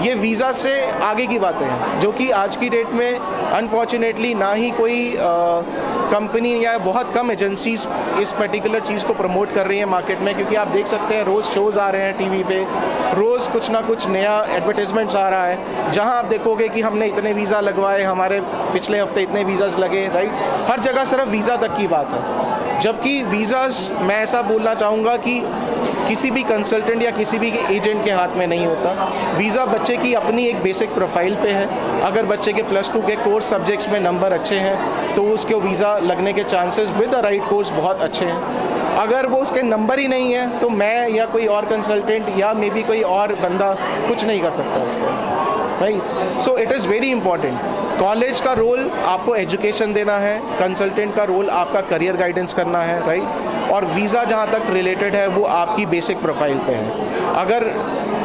ये वीज़ा से आगे की बातें हैं जो कि आज की डेट में अनफॉर्चुनेटली ना ही कोई कंपनी या बहुत कम एजेंसीज इस पर्टिकुलर चीज़ को प्रमोट कर रही हैं मार्केट में। क्योंकि आप देख सकते हैं रोज़ शोज़ आ रहे हैं टीवी पे, रोज़ कुछ ना कुछ नया एडवर्टाइजमेंट्स आ रहा है जहां आप देखोगे कि हमने इतने वीज़ा लगवाए, हमारे पिछले हफ्ते इतने वीज़ाज लगे, राइट। हर जगह सिर्फ वीज़ा तक की बात है, जबकि वीज़ाज मैं ऐसा बोलना चाहूँगा कि किसी भी कंसल्टेंट या किसी भी एजेंट के हाथ में नहीं होता। वीज़ा बच्चे की अपनी एक बेसिक प्रोफाइल पे है। अगर बच्चे के +2 के कोर्स सब्जेक्ट्स में नंबर अच्छे हैं तो उसके वीज़ा लगने के chances with the right course बहुत अच्छे हैं। अगर वो उसके नंबर ही नहीं है तो मैं या कोई और कंसल्टेंट या मे बी कोई और बंदा कुछ नहीं कर सकता उसको, right. So it is very important. College का रोल आपको एजुकेशन देना है, कंसल्टेंट का रोल आपका करियर गाइडेंस करना है, राइट। और वीज़ा जहाँ तक रिलेटेड है वो आपकी बेसिक प्रोफाइल पे है। अगर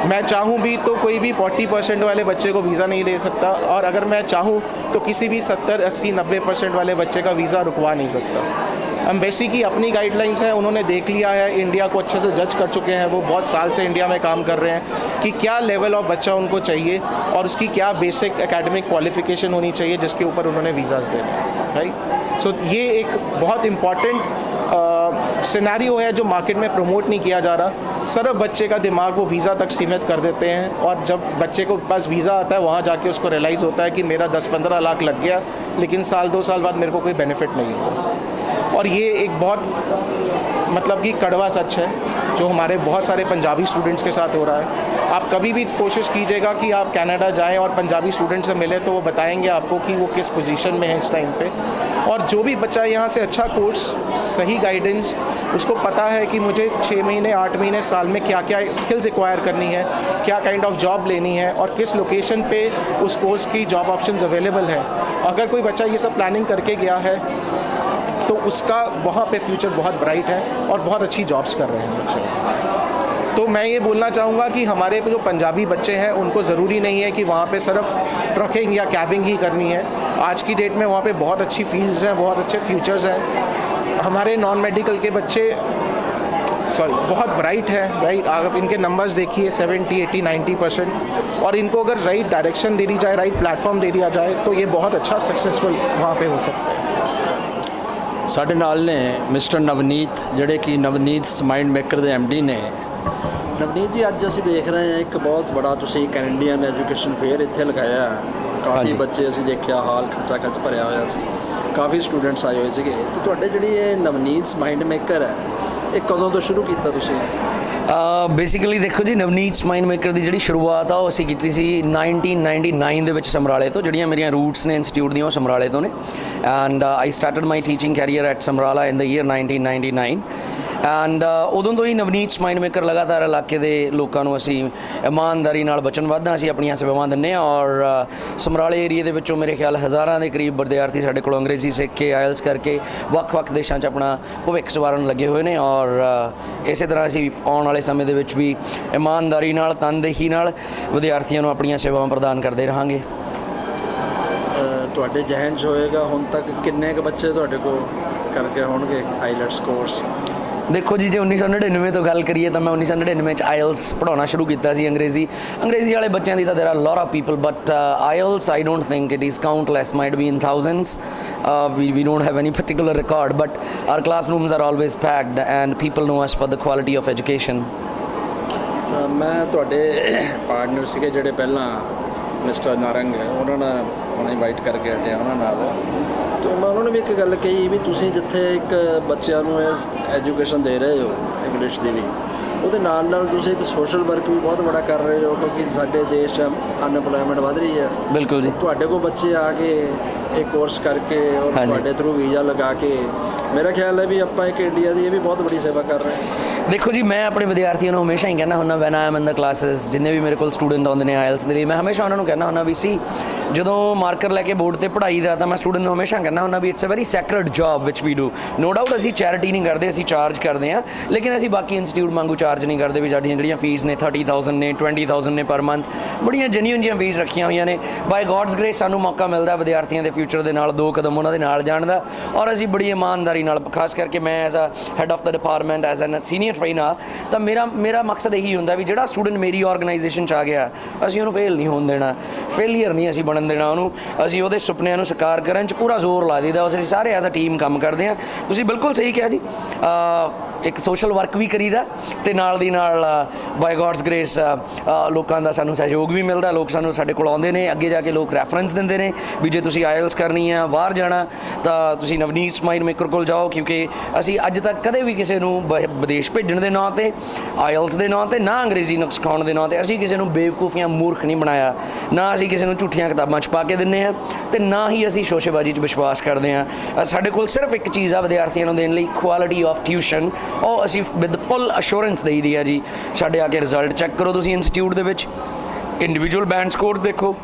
मैं चाहूँ भी तो कोई भी 40% वाले बच्चे को वीज़ा नहीं ले सकता, और अगर मैं चाहूँ तो किसी भी 70, 80, 90% वाले बच्चे का वीज़ा रुकवा नहीं सकता। एम्बेसी की अपनी गाइडलाइंस है, उन्होंने देख लिया है, इंडिया को अच्छे से जज कर चुके हैं, वो बहुत साल से इंडिया में काम कर रहे हैं कि क्या लेवल ऑफ बच्चा उनको चाहिए और उसकी क्या बेसिक एकेडमिक क्वालिफिकेशन होनी चाहिए जिसके ऊपर उन्होंने वीज़ाज़ देने, राइट। सो ये एक बहुत इम्पॉर्टेंट सिनेरियो है जो मार्केट में प्रमोट नहीं किया जा रहा। सिर्फ बच्चे का दिमाग वो वीज़ा तक सीमित कर देते हैं, और जब बच्चे को पास वीज़ा आता है वहाँ जाके उसको रियलाइज़ होता है कि मेरा 10-15 लाख लग गया, लेकिन साल 2 साल बाद मेरे को कोई बेनिफिट नहीं हुआ। और ये एक बहुत मतलब कि कड़वा सच है जो हमारे बहुत सारे पंजाबी स्टूडेंट्स के साथ हो रहा है। आप कभी भी कोशिश कीजिएगा कि आप कनाडा जाएं और पंजाबी स्टूडेंट से मिलें तो वो बताएंगे आपको कि वो किस पोजीशन में है इस टाइम पे। और जो भी बच्चा यहाँ से अच्छा कोर्स, सही गाइडेंस, उसको पता है कि मुझे 6 महीने 8 महीने साल में क्या क्या स्किल्स एक्वायर करनी है, क्या काइंड ऑफ जॉब लेनी है और किस लोकेशन पे उस कोर्स की जॉब ऑप्शंस अवेलेबल है। अगर कोई बच्चा ये सब प्लानिंग करके गया है तो उसका वहाँ पे फ्यूचर बहुत ब्राइट है और बहुत अच्छी जॉब्स कर रहे हैं बच्चे। तो मैं ये बोलना चाहूँगा कि हमारे जो पंजाबी बच्चे हैं उनको ज़रूरी नहीं है कि वहाँ पे सिर्फ ट्रकिंग या कैबिंग ही करनी है। आज की डेट में वहाँ पे बहुत अच्छी फील्ड्स हैं, बहुत अच्छे फ्यूचर्स हैं। हमारे नॉन मेडिकल के बच्चे बहुत ब्राइट है, राइट। आप इनके नंबर्स देखिए 70, 80, 90%, और इनको अगर राइट डायरेक्शन दे दी जाए, राइट प्लेटफॉर्म दे दिया जाए तो ये बहुत अच्छा सक्सेसफुल वहाँ पे हो सकता है।
ਸਾਡੇ ਨਾਲ ਨੇ ਮਿਸਟਰ ਨਵਨੀਤ, ਜਿਹੜੇ ਕਿ ਨਵਨੀਤ ਮਾਈਂਡ ਮੇਕਰ ਦੇ ਐਮਡੀ ਨੇ। ਨਵਨੀਤ ਜੀ, ਅੱਜ ਅਸੀਂ ਦੇਖ ਰਹੇ ਹਾਂ ਇੱਕ ਬਹੁਤ ਬੜਾ ਤੁਸੀਂ ਕੈਨੇਡੀਅਨ ਐਜੂਕੇਸ਼ਨ ਫੇਅਰ ਇੱਥੇ ਲਗਾਇਆ। ਕਾਫੀ ਬੱਚੇ ਅਸੀਂ ਦੇਖਿਆ, ਹਾਲ ਖੱਚਾ ਖੱਚ ਭਰਿਆ ਹੋਇਆ ਸੀ, ਕਾਫੀ ਸਟੂਡੈਂਟਸ ਆਏ ਹੋਏ ਸੀਗੇ। ਤੇ ਤੁਹਾਡੇ ਜਿਹੜੀ ਇਹ ਨਵਨੀਤ ਮਾਈਂਡ ਮੇਕਰ ਹੈ, ਇਹ ਕਦੋਂ ਤੋਂ ਸ਼ੁਰੂ ਕੀਤਾ ਤੁਸੀਂ?
ਬੇਸਿਕਲੀ ਦੇਖੋ ਜੀ, ਨਵਨੀਤ ਮਾਈਂਡ ਮੇਕਰ ਦੀ ਜਿਹੜੀ ਸ਼ੁਰੂਆਤ ਆ ਉਹ ਅਸੀਂ ਕੀਤੀ ਸੀ 1999 ਦੇ ਵਿੱਚ ਸਮਰਾਲੇ ਤੋਂ। ਜਿਹੜੀਆਂ ਮੇਰੀਆਂ ਰੂਟਸ ਨੇ ਇੰਸਟੀਟਿਊਟ ਦੀਆਂ ਉਹ ਸਮਰਾਲੇ ਤੋਂ ਨੇ। And I started my teaching career at Samrala in the year 1999। And ਉਦੋਂ ਤੋਂ ਹੀ ਨਵਨੀਤ ਮਾਈਂਡ ਮੇਕਰ ਲਗਾਤਾਰ ਇਲਾਕੇ ਦੇ ਲੋਕਾਂ ਨੂੰ ਅਸੀਂ ਇਮਾਨਦਾਰੀ ਨਾਲ ਵਚਨਬੱਧ ਅਸੀਂ ਆਪਣੀਆਂ ਸੇਵਾਵਾਂ ਦਿੰਦੇ ਹਾਂ। ਔਰ ਸਮਰਾਲੇ ਏਰੀਏ ਦੇ ਵਿੱਚੋਂ ਮੇਰੇ ਖਿਆਲ ਹਜ਼ਾਰਾਂ ਦੇ ਕਰੀਬ ਵਿਦਿਆਰਥੀ ਸਾਡੇ ਕੋਲ ਅੰਗਰੇਜ਼ੀ ਸਿੱਖ ਕੇ, ਆਇਲਸ ਕਰਕੇ ਵੱਖ-ਵੱਖ ਦੇਸ਼ਾਂ 'ਚ ਆਪਣਾ ਭਵਿੱਖ ਸਵਾਰਨ ਲੱਗੇ ਹੋਏ ਨੇ। ਔਰ ਇਸੇ ਤਰ੍ਹਾਂ ਅਸੀਂ ਆਉਣ ਵਾਲੇ ਸਮੇਂ ਦੇ ਵਿੱਚ ਵੀ ਇਮਾਨਦਾਰੀ ਨਾਲ, ਤਨਦੇਹੀ ਨਾਲ ਵਿਦਿਆਰਥੀਆਂ ਨੂੰ ਆਪਣੀਆਂ ਸੇਵਾਵਾਂ ਪ੍ਰਦਾਨ ਕਰਦੇ ਰਹਾਂਗੇ।
ਤੁਹਾਡੇ ਜਹਨ 'ਚ ਹੋਏਗਾ ਹੁਣ ਤੱਕ ਕਿੰਨੇ ਕੁ ਬੱਚੇ ਤੁਹਾਡੇ ਕੋਲ ਕਰਕੇ ਹੋਣਗੇ ਆਈਲੈਟਸ ਕੋਰਸ?
ਦੇਖੋ ਜੀ, ਜੇ 1999 ਤੋਂ ਗੱਲ ਕਰੀਏ ਤਾਂ ਮੈਂ 1999 'ਚ ਆਇਲਸ ਪੜ੍ਹਾਉਣਾ ਸ਼ੁਰੂ ਕੀਤਾ ਸੀ। ਅੰਗਰੇਜ਼ੀ ਵਾਲੇ ਬੱਚਿਆਂ ਦੀ ਤਾਂ ਦੇਰ R lot of people, but IELTS I don't think it is countless, might be in thousands. we don't have any particular record, but our classrooms are always packed and people know us for the quality of education.
ਮੈਂ ਤੁਹਾਡੇ ਪਾਰਟਨਰ ਸੀਗੇ ਜਿਹੜੇ ਪਹਿਲਾਂ ਮਿਸਟਰ ਨਾਰੰਗ, ਉਹਨਾਂ ਨਾਲ ਹੁਣੇ ਇਨਵਾਈਟ ਕਰਕੇ ਹਟਿਆ ਉਹਨਾਂ ਨਾਲ। ਤੇ ਮੈਂ ਉਹਨਾਂ ਨੂੰ ਵੀ ਇੱਕ ਗੱਲ ਕਹੀ ਵੀ ਤੁਸੀਂ ਜਿੱਥੇ ਇੱਕ ਬੱਚਿਆਂ ਨੂੰ ਐਜੂਕੇਸ਼ਨ ਦੇ ਰਹੇ ਹੋ ਇੰਗਲਿਸ਼ ਦੀ ਵੀ, ਉਹਦੇ ਨਾਲ ਨਾਲ ਤੁਸੀਂ ਇੱਕ ਸੋਸ਼ਲ ਵਰਕ ਵੀ ਬਹੁਤ ਬੜਾ ਕਰ ਰਹੇ ਹੋ, ਕਿਉਂਕਿ ਸਾਡੇ ਦੇਸ਼ 'ਚ ਅਨਐਮਪਲੋਇਮੈਂਟ ਵੱਧ ਰਹੀ ਹੈ।
ਬਿਲਕੁਲ ਜੀ।
ਤੁਹਾਡੇ ਕੋਲ ਬੱਚੇ ਆ ਕੇ ਇਹ ਕੋਰਸ ਕਰਕੇ ਔਰ ਤੁਹਾਡੇ ਥਰੂ ਵੀਜ਼ਾ ਲਗਾ ਕੇ, ਮੇਰਾ ਖਿਆਲ ਹੈ ਵੀ ਆਪਾਂ ਇੱਕ ਇੰਡੀਆ ਦੀ ਇਹ ਵੀ ਬਹੁਤ ਬੜੀ ਸੇਵਾ ਕਰ ਰਹੇ ਹਾਂ।
ਦੇਖੋ ਜੀ, ਮੈਂ ਆਪਣੇ ਵਿਦਿਆਰਥੀਆਂ ਨੂੰ ਹਮੇਸ਼ਾ ਹੀ ਕਹਿੰਦਾ ਹੁੰਦਾ, van I am in the classes, ਜਿੰਨੇ ਵੀ ਮੇਰੇ ਕੋਲ ਸਟੂਡੈਂਟ ਆਉਂਦੇ ਨੇ ਆਇਲਸ ਦੇ ਲਈ, ਮੈਂ ਹਮੇਸ਼ਾ ਉਹਨਾਂ ਨੂੰ ਕਹਿੰਦਾ ਹੁੰਦਾ ਵੀ ਸੀ ਜਦੋਂ ਮਾਰਕਰ ਲੈ ਕੇ ਬੋਰਡ 'ਤੇ ਪੜ੍ਹਾਈ ਦਾ, ਤਾਂ ਮੈਂ ਸਟੂਡੈਂਟ ਨੂੰ ਹਮੇਸ਼ਾ ਕਹਿੰਦਾ ਹੁੰਦਾ ਵੀ it's a very sacred job which we do. No doubt ਅਸੀਂ ਚੈਰਿਟੀ ਨਹੀਂ ਕਰਦੇ, ਅਸੀਂ ਚਾਰਜ ਕਰਦੇ ਹਾਂ, ਲੇਕਿਨ ਅਸੀਂ ਬਾਕੀ ਇੰਸਟੀਟਿਊਟ ਵਾਂਗੂ ਚਾਰਜ ਨਹੀਂ ਕਰਦੇ ਵੀ ਸਾਡੀਆਂ ਜਿਹੜੀਆਂ ਫੀਸ ਨੇ 30,000 ਨੇ, 20,000 ਨੇ ਪਰ ਮੰਥ। ਬੜੀਆਂ ਜੈਨੂਇਨ ਜਿਹੀਆਂ ਫੀਸ ਰੱਖੀਆਂ ਹੋਈਆਂ ਨੇ। ਬਾਏ ਗੋਡਸ ਗ੍ਰੇਸ ਸਾਨੂੰ ਮੌਕਾ ਮਿਲਦਾ ਵਿਦਿਆਰਥੀਆਂ ਦੇ ਫਿਊਚਰ ਦੇ ਨਾਲ 2 ਕਦਮ ਉਹਨਾਂ ਦੇ ਨਾਲ ਜਾਣ ਦਾ, ਔਰ ਅਸੀਂ ਬੜੀ ਇਮਾਨਦਾਰੀ ਨਾਲ, ਖਾਸ ਕਰਕੇ ਮੈਂ as a head of the department, as an senior trainer, ਤਾਂ ਮੇਰਾ ਮਕਸਦ ਇਹੀ ਹੁੰਦਾ ਵੀ ਜਿਹੜਾ ਸਟੂਡੈਂਟ ਮੇਰੀ ਆਰਗੇਨਾਈਜੇਸ਼ਨ 'ਚ ਆ ਗਿਆ, ਅਸੀਂ ਉਹਨੂੰ ਫੇਲ ਨਹੀਂ ਹੋਣ ਦੇਣਾ, ਫੇਲੀਅਰ ਨਹੀਂ ਅਸੀਂ ਬਣਨ ਦੇਣਾ ਉਹਨੂੰ। ਅਸੀਂ ਉਹਦੇ ਸੁਪਨਿਆਂ ਨੂੰ ਸਾਕਾਰ ਕਰਨ 'ਚ ਪੂਰਾ ਜ਼ੋਰ ਲਾ ਦਈਦਾ। ਅਸੀਂ ਸਾਰੇ ਐਜ਼ ਅ ਟੀਮ ਕੰਮ ਕਰਦੇ ਹਾਂ। ਤੁਸੀਂ ਬਿਲਕੁਲ ਸਹੀ ਕਿਹਾ ਜੀ, ਇੱਕ ਸੋਸ਼ਲ ਵਰਕ ਵੀ ਕਰੀਦਾ ਅਤੇ ਨਾਲ ਦੀ ਨਾਲ ਬਾਏ ਗੋਡਸ ਗ੍ਰੇਸ ਲੋਕਾਂ ਦਾ ਸਾਨੂੰ ਸਹਿਯੋਗ ਵੀ ਮਿਲਦਾ। ਲੋਕ ਸਾਡੇ ਕੋਲ ਆਉਂਦੇ ਨੇ, ਅੱਗੇ ਜਾ ਕੇ ਲੋਕ ਰੈਫਰੈਂਸ ਦਿੰਦੇ ਨੇ ਵੀ ਜੇ ਤੁਸੀਂ ਆਇਲਸ ਕਰਨੀ ਆ, ਬਾਹਰ ਜਾਣਾ, ਤਾਂ ਤੁਸੀਂ ਨਵਨੀਤ ਮਾਈਂਡ ਮੇਕਰ ਕੋਲ ਜਾਓ, ਕਿਉਂਕਿ ਅਸੀਂ ਅੱਜ ਤੱਕ ਕਦੇ ਵੀ ਕਿਸੇ ਨੂੰ ਵਿਦੇਸ਼ ਭੇਜਣ ਦੇ ਨਾਂ 'ਤੇ, ਆਇਲਸ ਦੇ ਨਾਂ 'ਤੇ, ਨਾ ਅੰਗਰੇਜ਼ੀ ਨੂੰ ਸਿਖਾਉਣ ਦੇ ਨਾਂ 'ਤੇ ਅਸੀਂ ਕਿਸੇ ਨੂੰ ਬੇਵਕੂਫ ਜਾਂ ਮੂਰਖ ਨਹੀਂ ਬਣਾਇਆ। ਨਾ ਅਸੀਂ ਕਿਸੇ ਨੂੰ ਝੂਠੀਆਂ ਕਿਤਾਬਾਂ 'ਚ ਪਾ ਕੇ ਦਿੰਦੇ ਹਾਂ ਅਤੇ ਨਾ ਹੀ ਅਸੀਂ ਸ਼ੋਸ਼ੇਬਾਜ਼ੀ 'ਚ ਵਿਸ਼ਵਾਸ ਕਰਦੇ ਹਾਂ। ਸਾਡੇ ਕੋਲ ਸਿਰਫ ਇੱਕ ਚੀਜ਼ ਆ ਵਿਦਿਆਰਥੀਆਂ ਨੂੰ ਦੇਣ ਲਈ, ਕੁਆਲਿਟੀ ਆਫ ਟਿਊਸ਼ਨ। ਉਹ ਅਸੀਂ ਵਿਦ ਫੁੱਲ ਅਸ਼ੋਰੈਂਸ ਦੇਈ ਦੀ ਆ ਜੀ। ਸਾਡੇ ਆ ਕੇ ਰਿਜ਼ਲਟ ਚੈੱਕ ਕਰੋ ਤੁਸੀਂ ਇੰਸਟੀਟਿਊਟ ਦੇ ਵਿੱਚ, ਇੰਡੀਵਿਜੂਅਲ ਬੈਂਡ ਸਕੋਰਸ ਦੇਖੋ,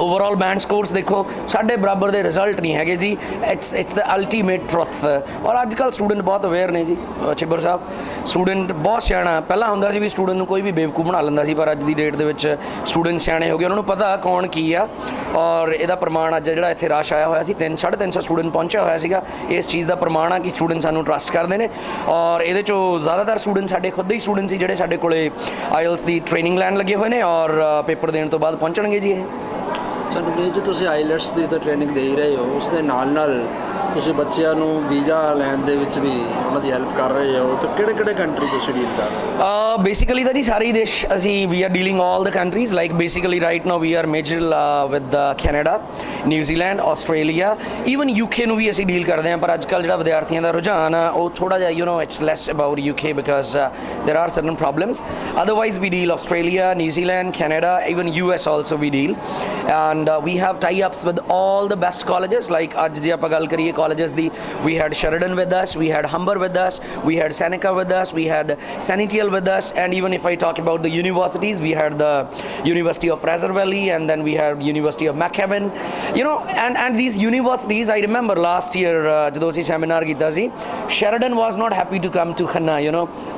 ਓਵਰਆਲ ਬੈਂਡ ਸਕੋਰਸ ਦੇਖੋ, ਸਾਡੇ ਬਰਾਬਰ ਦੇ ਰਿਜ਼ਲਟ ਨਹੀਂ ਹੈਗੇ ਜੀ। It's the ultimate truth. ਔਰ ਅੱਜ ਕੱਲ੍ਹ ਸਟੂਡੈਂਟ ਬਹੁਤ ਅਵੇਅਰ ਨੇ ਜੀ। ਛਿੱਬਰ ਸਾਹਿਬ, ਸਟੂਡੈਂਟ ਬਹੁਤ ਸਿਆਣਾ। ਪਹਿਲਾਂ ਹੁੰਦਾ ਸੀ ਵੀ ਸਟੂਡੈਂਟ ਨੂੰ ਕੋਈ ਵੀ ਬੇਵਕੂਫ ਬਣਾ ਲੈਂਦਾ ਸੀ, ਪਰ ਅੱਜ ਦੀ ਡੇਟ ਦੇ ਵਿੱਚ ਸਟੂਡੈਂਟ ਸਿਆਣੇ ਹੋ ਗਏ, ਉਹਨਾਂ ਨੂੰ ਪਤਾ ਕੌਣ ਕੀ ਆ। ਔਰ ਇਹਦਾ ਪ੍ਰਮਾਣ ਅੱਜ ਜਿਹੜਾ ਇੱਥੇ ਰਸ਼ ਆਇਆ ਹੋਇਆ ਸੀ, 350 ਸਟੂਡੈਂਟ ਪਹੁੰਚਿਆ ਹੋਇਆ ਸੀਗਾ। ਇਸ ਚੀਜ਼ ਦਾ ਪ੍ਰਮਾਣ ਆ ਕਿ ਸਟੂਡੈਂਟ ਸਾਨੂੰ ਟਰਸਟ ਕਰਦੇ ਨੇ। ਔਰ ਇਹਦੇ 'ਚੋਂ ਜ਼ਿਆਦਾਤਰ ਸਟੂਡੈਂਟ ਸਾਡੇ ਖੁਦ ਦੇ ਹੀ ਸਟੂਡੈਂਟ ਸੀ ਜਿਹੜੇ ਸਾਡੇ ਕੋਲੇ ਆਇਲਸ ਦੀ ਟ੍ਰੇਨਿੰਗ ਲੈਣ ਲੱਗੇ ਹੋਏ ਨੇ, ਔਰ ਪੇਪਰ ਦੇਣ ਤੋਂ ਬਾਅਦ ਪਹੁੰਚਣਗੇ ਜੀ ਇਹ।
ਅੱਛਾ ਨਵਨੀਤ ਜੀ, ਤੁਸੀਂ ਆਈਲੈਟਸ ਦੀ ਤਾਂ ਟ੍ਰੇਨਿੰਗ ਦੇ ਹੀ ਰਹੇ ਹੋ, ਉਸ ਦੇ ਨਾਲ ਤੁਸੀਂ ਬੱਚਿਆਂ ਨੂੰ ਵੀਜ਼ਾ ਲੈਣ ਦੇ ਵਿੱਚ ਵੀ ਉਹਨਾਂ ਦੀ ਹੈਲਪ ਕਰ ਰਹੇ ਹੋ, ਤਾਂ ਕਿਹੜੇ ਕੰਟਰੀ ਤੋਂ ਡੀਲ ਕਰ ਰਹੇ ਹੋ?
ਬੇਸਿਕਲੀ ਤਾਂ ਜੀ ਸਾਰੇ ਹੀ ਦੇਸ਼ ਅਸੀਂ we are dealing all the countries like basically right now we are major with Canada, New Zealand, Australia, even UK ਨੂੰ ਵੀ ਅਸੀਂ ਡੀਲ ਕਰਦੇ ਹਾਂ। ਪਰ ਅੱਜ ਕੱਲ੍ਹ ਜਿਹੜਾ ਵਿਦਿਆਰਥੀਆਂ ਦਾ ਰੁਝਾਨ ਆ ਉਹ ਥੋੜ੍ਹਾ ਜਿਹਾ it's less about UK because there are certain problems. Otherwise we deal Australia, New Zealand, Canada, even US also we deal, and we have tie-ups with all the best colleges. Like ਅੱਜ ਜੇ ਆਪਾਂ ਗੱਲ ਕਰੀਏ colleges the, we had Sheridan with us, we had Humber with us, we had Seneca with us, we had Sanitial with us, and even if I talk about the universities, we had the University of Fraser Valley, and then we had University of McKeven, and these universities, I remember last year ਜਦੋਂ ਅਸੀਂ seminar ਕੀਤਾ ਸੀ, Sheridan was not happy to come to Khanna,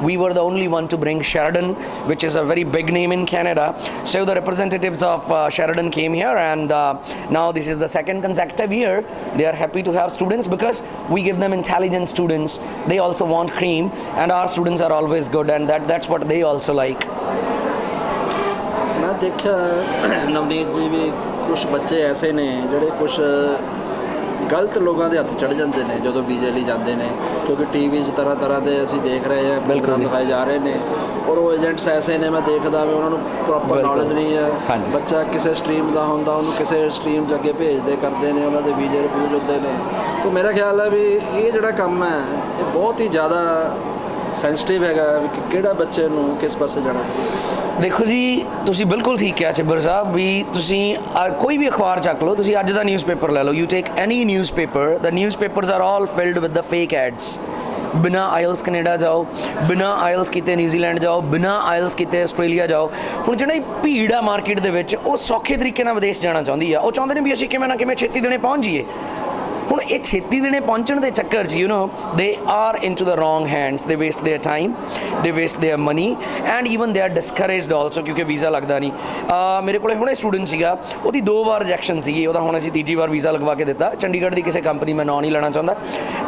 we were the only one to bring Sheridan, which is a very big name in Canada. So the representatives of Sheridan came here, and now this is the second consecutive year they are happy to have students because we give them intelligent students. They also want cream, and our students are always good, and that's what they also like.
ਮੈਂ ਦੇਖਿਆ ਨਵਨੀਤ ਜੀ ਵੀ ਕੁਝ ਬੱਚੇ ਐਸੇ ਨੇ ਜਿਹੜੇ ਕੁਝ ਗਲਤ ਲੋਕਾਂ ਦੇ ਹੱਥ ਚੜ੍ਹ ਜਾਂਦੇ ਨੇ ਜਦੋਂ ਵੀਜ਼ੇ ਲਈ ਜਾਂਦੇ ਨੇ, ਕਿਉਂਕਿ ਟੀਵੀ 'ਚ ਤਰ੍ਹਾਂ ਦੇ ਅਸੀਂ ਦੇਖ ਰਹੇ ਹਾਂ, ਪ੍ਰੋਗਰਾਮ ਦਿਖਾਏ ਜਾ ਰਹੇ ਨੇ, ਔਰ ਉਹ ਏਜੰਟਸ ਐਸੇ ਨੇ, ਮੈਂ ਦੇਖਦਾ ਵੀ ਉਹਨਾਂ ਨੂੰ ਪ੍ਰੋਪਰ ਨੌਲੇਜ ਨਹੀਂ ਹੈ। ਬੱਚਾ ਕਿਸੇ ਸਟਰੀਮ ਦਾ ਹੁੰਦਾ, ਉਹਨੂੰ ਕਿਸੇ ਸਟਰੀਮ 'ਚ ਅੱਗੇ ਭੇਜਦੇ ਕਰਦੇ ਨੇ, ਉਹਨਾਂ ਦੇ ਵੀਜ਼ੇ ਰਿਫਿਊਜ਼ ਹੁੰਦੇ ਨੇ। ਤਾਂ ਮੇਰਾ ਖਿਆਲ ਹੈ ਵੀ ਇਹ ਜਿਹੜਾ ਕੰਮ ਹੈ ਇਹ ਬਹੁਤ ਹੀ ਜ਼ਿਆਦਾ ਸੈਂਸਿਟਿਵ ਹੈਗਾ ਵੀ ਕਿਹੜਾ ਬੱਚੇ ਨੂੰ ਕਿਸ ਪਾਸੇ ਜਾਣਾ।
ਦੇਖੋ ਜੀ, ਤੁਸੀਂ ਬਿਲਕੁਲ ਠੀਕ ਕਿਹਾ ਚੱਬਰ ਸਾਹਿਬ ਵੀ ਤੁਸੀਂ ਕੋਈ ਵੀ ਅਖਬਾਰ ਚੱਕ ਲਓ, ਤੁਸੀਂ ਅੱਜ ਦਾ ਨਿਊਜ਼ਪੇਪਰ ਲੈ ਲਓ, you take any newspaper, the newspapers are all filled with the fake ads. ਬਿਨਾਂ ਆਇਲਸ ਕੈਨੇਡਾ ਜਾਓ, ਬਿਨਾਂ ਆਇਲਸ ਕੀਤੇ ਨਿਊਜ਼ੀਲੈਂਡ ਜਾਓ, ਬਿਨਾਂ ਆਇਲਸ ਕੀਤੇ ਆਸਟ੍ਰੇਲੀਆ ਜਾਓ। ਹੁਣ ਜਿਹੜੀ ਭੀੜ ਆ ਮਾਰਕੀਟ ਦੇ ਵਿੱਚ, ਉਹ ਸੌਖੇ ਤਰੀਕੇ ਨਾਲ ਵਿਦੇਸ਼ ਜਾਣਾ ਚਾਹੁੰਦੀ ਆ, ਉਹ ਚਾਹੁੰਦੇ ਨੇ ਵੀ ਅਸੀਂ ਕਿਵੇਂ ਨਾ ਕਿਵੇਂ ਛੇਤੀ ਦਿਨੇ ਪਹੁੰਚ ਜਾਈਏ। ਹੁਣ ਇਹ ਛੇਤੀ ਦਿਨੇ ਪਹੁੰਚਣ ਦੇ ਚੱਕਰ 'ਚ they are in to the wrong hands, they waste their time, they waste their money, and even they are discouraged also ਕਿਉਂਕਿ ਵੀਜ਼ਾ ਲੱਗਦਾ ਨਹੀਂ। ਮੇਰੇ ਕੋਲ ਹੁਣੇ ਸਟੂਡੈਂਟ ਸੀਗਾ, ਉਹਦੀ 2 ਵਾਰ ਰਿਜੈਕਸ਼ਨ ਸੀਗੀ, ਉਹਦਾ ਹੁਣ ਅਸੀਂ ਤੀਜੀ ਵਾਰ ਵੀਜ਼ਾ ਲਗਵਾ ਕੇ ਦਿੱਤਾ। ਚੰਡੀਗੜ੍ਹ ਦੀ ਕਿਸੇ ਕੰਪਨੀ, ਮੈਂ ਨਾਂ ਨਹੀਂ ਲੈਣਾ ਚਾਹੁੰਦਾ,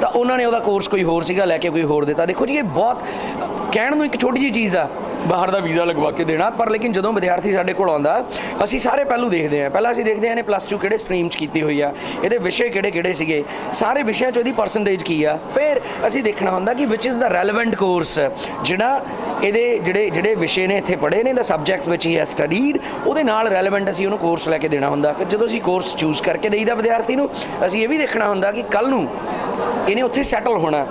ਤਾਂ ਉਹਨਾਂ ਨੇ ਉਹਦਾ ਕੋਰਸ ਕੋਈ ਹੋਰ ਸੀਗਾ, ਲੈ ਕੇ ਕੋਈ ਹੋਰ ਦਿੱਤਾ। ਦੇਖੋ ਜੀ, ਇਹ ਬਹੁਤ ਕਹਿਣ ਨੂੰ ਇੱਕ ਛੋਟੀ ਜਿਹੀ ਚੀਜ਼ ਆ ਬਾਹਰ ਦਾ ਵੀਜ਼ਾ ਲਗਵਾ ਕੇ ਦੇਣਾ, ਪਰ ਲੇਕਿਨ ਜਦੋਂ ਵਿਦਿਆਰਥੀ ਸਾਡੇ ਕੋਲ ਆਉਂਦਾ ਅਸੀਂ ਸਾਰੇ ਪਹਿਲੂ ਦੇਖਦੇ ਹਾਂ। ਪਹਿਲਾਂ ਅਸੀਂ ਦੇਖਦੇ ਹਾਂ ਇਹਨੇ +2 ਕਿਹੜੇ ਸਟਰੀਮ 'ਚ ਕੀਤੀ ਹੋਈ ਆ, ਇਹਦੇ ਵਿਸ਼ੇ ਕਿਹੜੇ ਸੀਗੇ, ਸਾਰੇ ਵਿਸ਼ਿਆਂ 'ਚ ਉਹਦੀ ਪਰਸੈਂਟੇਜ ਕੀ ਆ। ਫਿਰ ਅਸੀਂ ਦੇਖਣਾ ਹੁੰਦਾ ਕਿ ਵਿਚ ਇਜ਼ ਦਾ ਰੈਲੇਵੈਂਟ ਕੋਰਸ, ਜਿਹੜਾ ਇਹਦੇ ਜਿਹੜੇ ਵਿਸ਼ੇ ਨੇ ਇੱਥੇ ਪੜ੍ਹੇ ਨੇ, ਦਾ ਸਬਜੈਕਟਸ ਵਿੱਚ ਹੀ ਹੈ ਸਟੱਡੀਡ, ਉਹਦੇ ਨਾਲ ਰੈਲੇਵੈਂਟ ਅਸੀਂ ਉਹਨੂੰ ਕੋਰਸ ਲੈ ਕੇ ਦੇਣਾ ਹੁੰਦਾ। ਫਿਰ ਜਦੋਂ ਅਸੀਂ ਕੋਰਸ ਚੂਜ਼ ਕਰਕੇ ਦੇਈਦਾ ਵਿਦਿਆਰਥੀ ਨੂੰ, ਅਸੀਂ ਇਹ ਵੀ ਦੇਖਣਾ ਹੁੰਦਾ ਕਿ ਕੱਲ੍ਹ ਨੂੰ ਇਹਨੇ ਉੱਥੇ ਸੈਟਲ ਹੋਣਾ,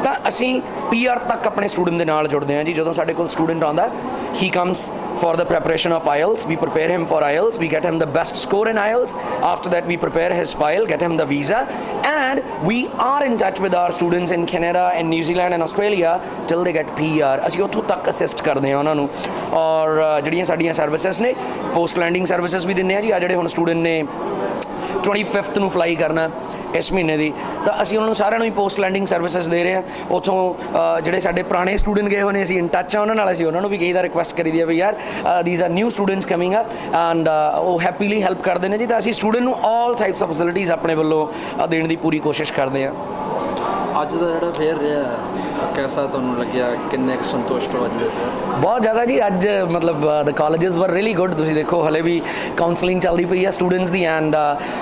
ਤਾਂ ਅਸੀਂ PR ਤੱਕ ਆਪਣੇ ਸਟੂਡੈਂਟ ਦੇ ਨਾਲ ਜੁੜਦੇ ਹਾਂ ਜੀ। ਜਦੋਂ ਸਾਡੇ ਕੋਲ ਸਟੂਡੈਂਟ ਆਉਂਦਾ, ਹੀ comes for the preparation of IELTS, we prepare him for IELTS, we get him the best score in IELTS, after that we prepare his file, get him the visa, and we are in touch with our students in Canada and New Zealand and Australia till they get PR. ਅਸੀਂ ਉੱਥੋਂ ਤੱਕ ਅਸਿਸਟ ਕਰਦੇ ਹਾਂ ਉਹਨਾਂ ਨੂੰ, ਔਰ ਜਿਹੜੀਆਂ ਸਾਡੀਆਂ ਸਰਵਿਸਿਜ਼ ਨੇ, ਪੋਸਟ ਲੈਂਡਿੰਗ ਸਰਵਿਸਿਜ਼ ਵੀ ਦਿੰਦੇ ਹਾਂ ਜੀ। ਆ ਜਿਹੜੇ ਹੁਣ ਸਟੂਡੈਂਟ ਨੇ 25th ਨੂੰ ਫਲਾਈ ਕਰਨਾ ਇਸ ਮਹੀਨੇ ਦੀ, ਤਾਂ ਅਸੀਂ ਉਹਨਾਂ ਨੂੰ ਸਾਰਿਆਂ ਨੂੰ ਹੀ ਪੋਸਟ ਲੈਂਡਿੰਗ ਸਰਵਿਸਿਜ਼ ਦੇ ਰਹੇ ਹਾਂ। ਉੱਥੋਂ ਜਿਹੜੇ ਸਾਡੇ ਪੁਰਾਣੇ ਸਟੂਡੈਂਟ ਗਏ ਹੋਏ ਨੇ, ਅਸੀਂ ਇਨ ਟੱਚ ਆ ਉਹਨਾਂ ਨਾਲ, ਅਸੀਂ ਉਹਨਾਂ ਨੂੰ ਵੀ ਕਈ ਵਾਰ ਰਿਕੁਐਸਟ ਕਰੀਦੀ ਹੈ ਵੀ ਯਾਰ these are new students coming up, and ਉਹ ਹੈਪੀਲੀ ਹੈਲਪ ਕਰਦੇ ਨੇ ਜੀ। ਤਾਂ ਅਸੀਂ ਸਟੂਡੈਂਟ ਨੂੰ ਆਲ ਟਾਈਪਸ ਆਫ ਫੈਸਿਲਿਟੀਜ਼ ਆਪਣੇ ਵੱਲੋਂ ਦੇਣ ਦੀ ਪੂਰੀ ਕੋਸ਼ਿਸ਼ ਕਰਦੇ ਹਾਂ।
ਅੱਜ ਦਾ ਜਿਹੜਾ ਫੇਅਰ ਰਿਹਾ कैसा ਤੁਹਾਨੂੰ ਲੱਗਿਆ, ਕਿੰਨੇ ਕੁ ਸੰਤੁਸ਼ਟ ਹੋ ਅੱਜ ਦੇ ਫੇਅਰ?
ਬਹੁਤ ਜ਼ਿਆਦਾ ਜੀ। ਅੱਜ ਮਤਲਬ ਦ ਕਾਲਜਸ ਵਰ ਰੀਲੀ ਗੁੱਡ। ਤੁਸੀਂ ਦੇਖੋ ਹਲੇ ਵੀ ਕਾਉਂਸਲਿੰਗ ਚੱਲਦੀ ਪਈ ਆ ਸਟੂਡੈਂਟਸ ਦੀ, ਐਂਡ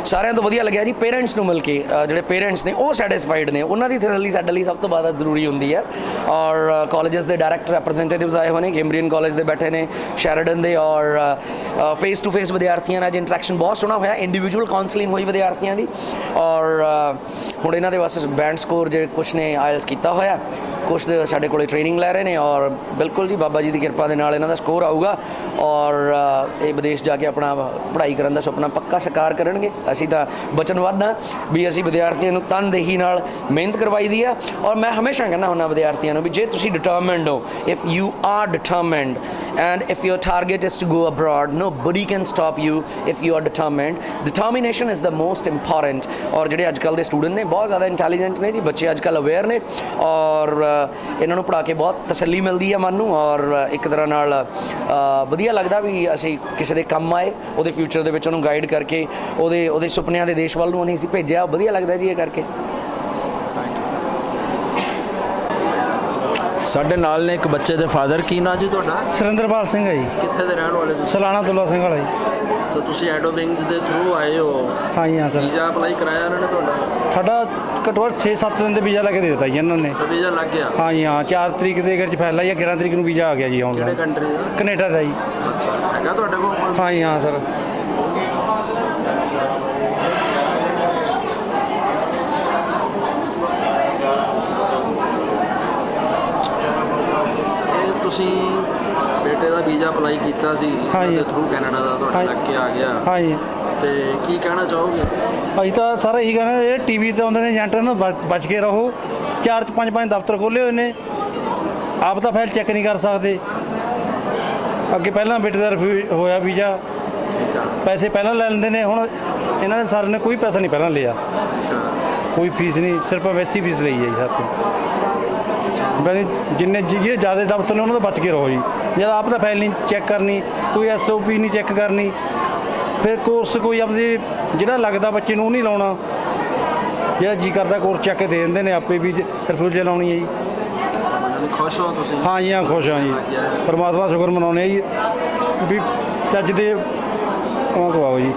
ਸਾਰਿਆਂ ਤੋਂ ਵਧੀਆ ਲੱਗਿਆ ਜੀ ਪੇਰੈਂਟਸ ਨੂੰ ਮਿਲ ਕੇ। ਜਿਹੜੇ ਪੇਰੈਂਟਸ ਨੇ ਉਹ ਸੈਟਿਸਫਾਈਡ ਨੇ, ਉਹਨਾਂ ਦੀ ਥੈਲੀ ਸਾਡੇ ਲਈ ਸਭ ਤੋਂ ਜ਼ਿਆਦਾ ਜ਼ਰੂਰੀ ਹੁੰਦੀ ਹੈ। ਔਰ ਕਾਲਜਸ ਦੇ ਡਾਇਰੈਕਟ ਰੈਪਰੈਜ਼ੈਂਟੇਟਿਵਸ ਆਏ ਹੋਏ ਨੇ, ਕੈਂਬਰੀਅਨ ਕਾਲਜ ਦੇ ਬੈਠੇ ਨੇ, ਸ਼ੈਰਡਨ ਦੇ, ਔਰ ਫੇਸ ਟੂ ਫੇਸ ਵਿਦਿਆਰਥੀਆਂ ਨਾਲ ਅੱਜ ਇੰਟਰੈਕਸ਼ਨ ਬਹੁਤ ਸੋਹਣਾ ਹੋਇਆ। ਇੰਡੀਵਿਜੂਅਲ ਕਾਉਂਸਲਿੰਗ ਹੋਈ ਵਿਦਿਆਰਥੀਆਂ ਦੀ, ਔਰ ਹੁਣ ਇਹਨਾਂ ਦੇ ਵਾਸਤੇ ਬੈਂਡ ਸਕੋਰ ਜਿਹੜੇ ਕੁਛ ਨੇ ਆਇਲਸ ਕੀਤਾ ਹੋਇਆ, ਕੁਛ ਸਾਡੇ ਕੋਲੇ ਟ੍ਰੇਨਿੰਗ ਲੈ ਰਹੇ ਨੇ, ਔਰ ਬਿਲਕੁਲ ਜੀ ਬਾਬਾ ਜੀ ਦੀ ਕਿਰਪਾ ਦੇ ਨਾਲ ਇਹਨਾਂ ਦਾ ਸਕੋਰ ਆਊਗਾ, ਔਰ ਇਹ ਵਿਦੇਸ਼ ਜਾ ਕੇ ਆਪਣਾ ਪੜ੍ਹਾਈ ਕਰਨ ਦਾ ਸੁਪਨਾ ਪੱਕਾ ਸਾਕਾਰ ਕਰਨਗੇ। ਅਸੀਂ ਤਾਂ ਵਚਨਬੱਧ ਹਾਂ ਵੀ ਅਸੀਂ ਵਿਦਿਆਰਥੀਆਂ ਨੂੰ ਤਨਦੇਹੀ ਨਾਲ ਮਿਹਨਤ ਕਰਵਾਈ ਦੀ ਆ। ਔਰ ਮੈਂ ਹਮੇਸ਼ਾ ਕਹਿੰਦਾ ਹੁੰਦਾ ਵਿਦਿਆਰਥੀਆਂ ਨੂੰ ਵੀ ਜੇ ਤੁਸੀਂ ਡਿਟਰਮਿੰਡ ਹੋ, if you are determined and if your target is to go abroad, nobody can stop you if you are determined. Determination is the most important. और ਜਿਹੜੇ ਅੱਜ ਕੱਲ੍ਹ ਦੇ ਸਟੂਡੈਂਟ ਨੇ ਬਹੁਤ ਜ਼ਿਆਦਾ ਇੰਟੈਲੀਜੈਂਟ ਨੇ ਜੀ, ਬੱਚੇ ਅੱਜ ਕੱਲ੍ਹ ਅਵੇਅਰ ਨੇ, ਔਰ ਇਹਨਾਂ ਨੂੰ ਪੜ੍ਹਾ ਕੇ ਬਹੁਤ ਤਸੱਲੀ ਮਿਲਦੀ ਹੈ ਮਨ ਨੂੰ, ਔਰ ਇੱਕ ਤਰ੍ਹਾਂ ਨਾਲ ਵਧੀਆ ਲੱਗਦਾ ਵੀ ਅਸੀਂ ਕਿਸੇ ਦੇ ਕੰਮ ਆਏ, ਉਹਦੇ ਫਿਊਚਰ ਦੇ ਵਿੱਚ ਉਹਨੂੰ ਗਾਈਡ ਕਰਕੇ ਉਹਦੇ ਸੁਪਨਿਆਂ ਦੇ ਦੇਸ਼ ਵੱਲ ਨੂੰ ਅਸੀਂ ਭੇਜਿਆ। ਵਧੀਆ ਲੱਗਦਾ ਜੀ ਇਹ ਕਰਕੇ।
ਸਾਡੇ ਨਾਲ ਨੇ ਇੱਕ ਬੱਚੇ ਦੇ ਫਾਦਰ, ਕੀ ਨਾਂ ਜੀ ਤੁਹਾਡਾ?
ਸੁਰਿੰਦਰਪਾਲ ਸਿੰਘ ਹੈ ਜੀ,
ਕਿੱਥੇ ਦੇ ਰਹਿਣ ਵਾਲੇ ਤੁਸੀਂ?
ਸਲਾਣਾ ਦੁੱਲਾ ਸਿੰਘ ਵਾਲਾ ਜੀ।
ਅੱਛਾ, ਤੁਸੀਂ ਐਡੋਵਿੰਗਸ ਦੇ ਥਰੂ ਆਏ ਹੋ,
ਹਾਂ ਜੀ, ਹਾਂ ਸਰ।
ਵੀਜ਼ਾ ਅਪਲਾਈ ਕਰਾਇਆ ਇਹਨਾਂ ਨੇ ਤੁਹਾਡਾ?
ਸਾਡਾ ਘੱਟੋ ਘੱਟ 6-7 ਦਿਨ ਦੇ ਵੀਜ਼ਾ ਲੈ ਕੇ ਦੇ ਦਿੱਤਾ ਜੀ ਇਹਨਾਂ ਨੇ।
ਅੱਛਾ, ਵੀਜ਼ਾ ਲੱਗ ਗਿਆ?
ਹਾਂ ਜੀ, ਹਾਂ 4 ਤਰੀਕ ਦੇ ਵਿੱਚ ਫੈਸਲਾ ਜਾਂ 11 ਤਰੀਕ ਨੂੰ ਵੀਜ਼ਾ ਆ ਗਿਆ ਜੀ ਆਉਣ ਦਾ।
ਕਿਹੜੇ ਕੰਟਰੀ ਦਾ?
ਕੈਨੇਡਾ ਦਾ ਜੀ।
ਅੱਛਾ, ਹੈਗਾ ਤੁਹਾਡੇ ਕੋਲ?
ਹਾਂ ਜੀ, ਹਾਂ ਸਰ।
ਇਹ ਤੁਸੀਂ ਬੇਟੇ ਦਾ ਵੀਜ਼ਾ ਅਪਲਾਈ ਕੀਤਾ ਸੀ
ਹਾਂ ਜੀ।
ਉਹਦੇ ਥਰੂ ਕੈਨੇਡਾ ਦਾ, ਤੁਹਾਡੇ
ਹਾਂ।
ਲੱਗ ਕੇ ਆ ਗਿਆ,
ਹਾਂ ਜੀ,
ਤੇ ਕੀ ਕਹਿਣਾ ਚਾਹੋਗੇ?
ਅਸੀਂ ਤਾਂ ਸਾਰਾ ਇਹੀ ਕਹਿਣਾ, ਇਹ ਟੀਵੀ ਤੇ ਆਉਂਦੇ ਨੇ ਏਜੰਟ ਨੂੰ ਬਚ ਕੇ ਰਹੋ। 4-5 ਦਫ਼ਤਰ ਖੋਲ੍ਹੇ ਹੋਏ ਨੇ, ਆਪ ਤਾਂ ਫਾਈਲ ਚੈੱਕ ਨਹੀਂ ਕਰ ਸਕਦੇ। ਅੱਗੇ ਪਹਿਲਾਂ ਬੇਟੇ ਦਾ ਰਿਫਿਊਜ਼ ਹੋਇਆ ਵੀਜ਼ਾ,
ਠੀਕ ਆ,
ਪੈਸੇ ਪਹਿਲਾਂ ਲੈ ਲੈਂਦੇ ਨੇ। ਹੁਣ ਇਹਨਾਂ ਨੇ ਸਰ ਨੇ ਕੋਈ ਪੈਸਾ ਨਹੀਂ ਪਹਿਲਾਂ ਲਿਆ,
ਠੀਕ ਆ।
ਕੋਈ ਫੀਸ ਨਹੀਂ, ਸਿਰਫ ਵੈਸੀ ਫੀਸ ਲਈ ਹੈ ਜੀ ਸਾਡੇ ਤੋਂ। ਬਈ ਜਿੰਨੇ ਜਿਹੜੇ ਜ਼ਿਆਦਾ ਦਫ਼ਤਰ ਨੇ ਉਹਨਾਂ ਤੋਂ ਬਚ ਕੇ ਰਹੋ ਜੀ। ਜਦ ਆਪ ਤਾਂ ਫਾਈਲ ਨਹੀਂ ਚੈੱਕ ਕਰਨੀ, ਕੋਈ SOP ਨਹੀਂ ਚੈੱਕ ਕਰਨੀ, ਫਿਰ ਕੋਰਸ ਕੋਈ ਆਪਦੇ ਜਿਹੜਾ ਲੱਗਦਾ ਬੱਚੇ ਨੂੰ ਉਹ ਨਹੀਂ ਲਾਉਣਾ। ਜਿਹੜਾ ਜੀ ਕਰਦਾ ਕੋਰਸ ਚੱਕ ਕੇ ਦੇ ਦਿੰਦੇ ਨੇ, ਆਪੇ ਵੀ ਰਿਫਿਊਜ਼ਲ ਲਾਉਣੀ ਹੈ ਜੀ।
ਮਤਲਬ ਖੁਸ਼ ਹੋ ਤੁਸੀਂ?
ਹਾਂ ਜੀ, ਹਾਂ ਖੁਸ਼ ਹਾਂ ਜੀ, ਪਰਮਾਤਮਾ ਦਾ ਸ਼ੁਕਰ ਮਨਾਉਂਦੇ ਹਾਂ ਜੀ ਵੀ ਚੱਜ ਦੇ ਕਮਾਓ ਜੀ।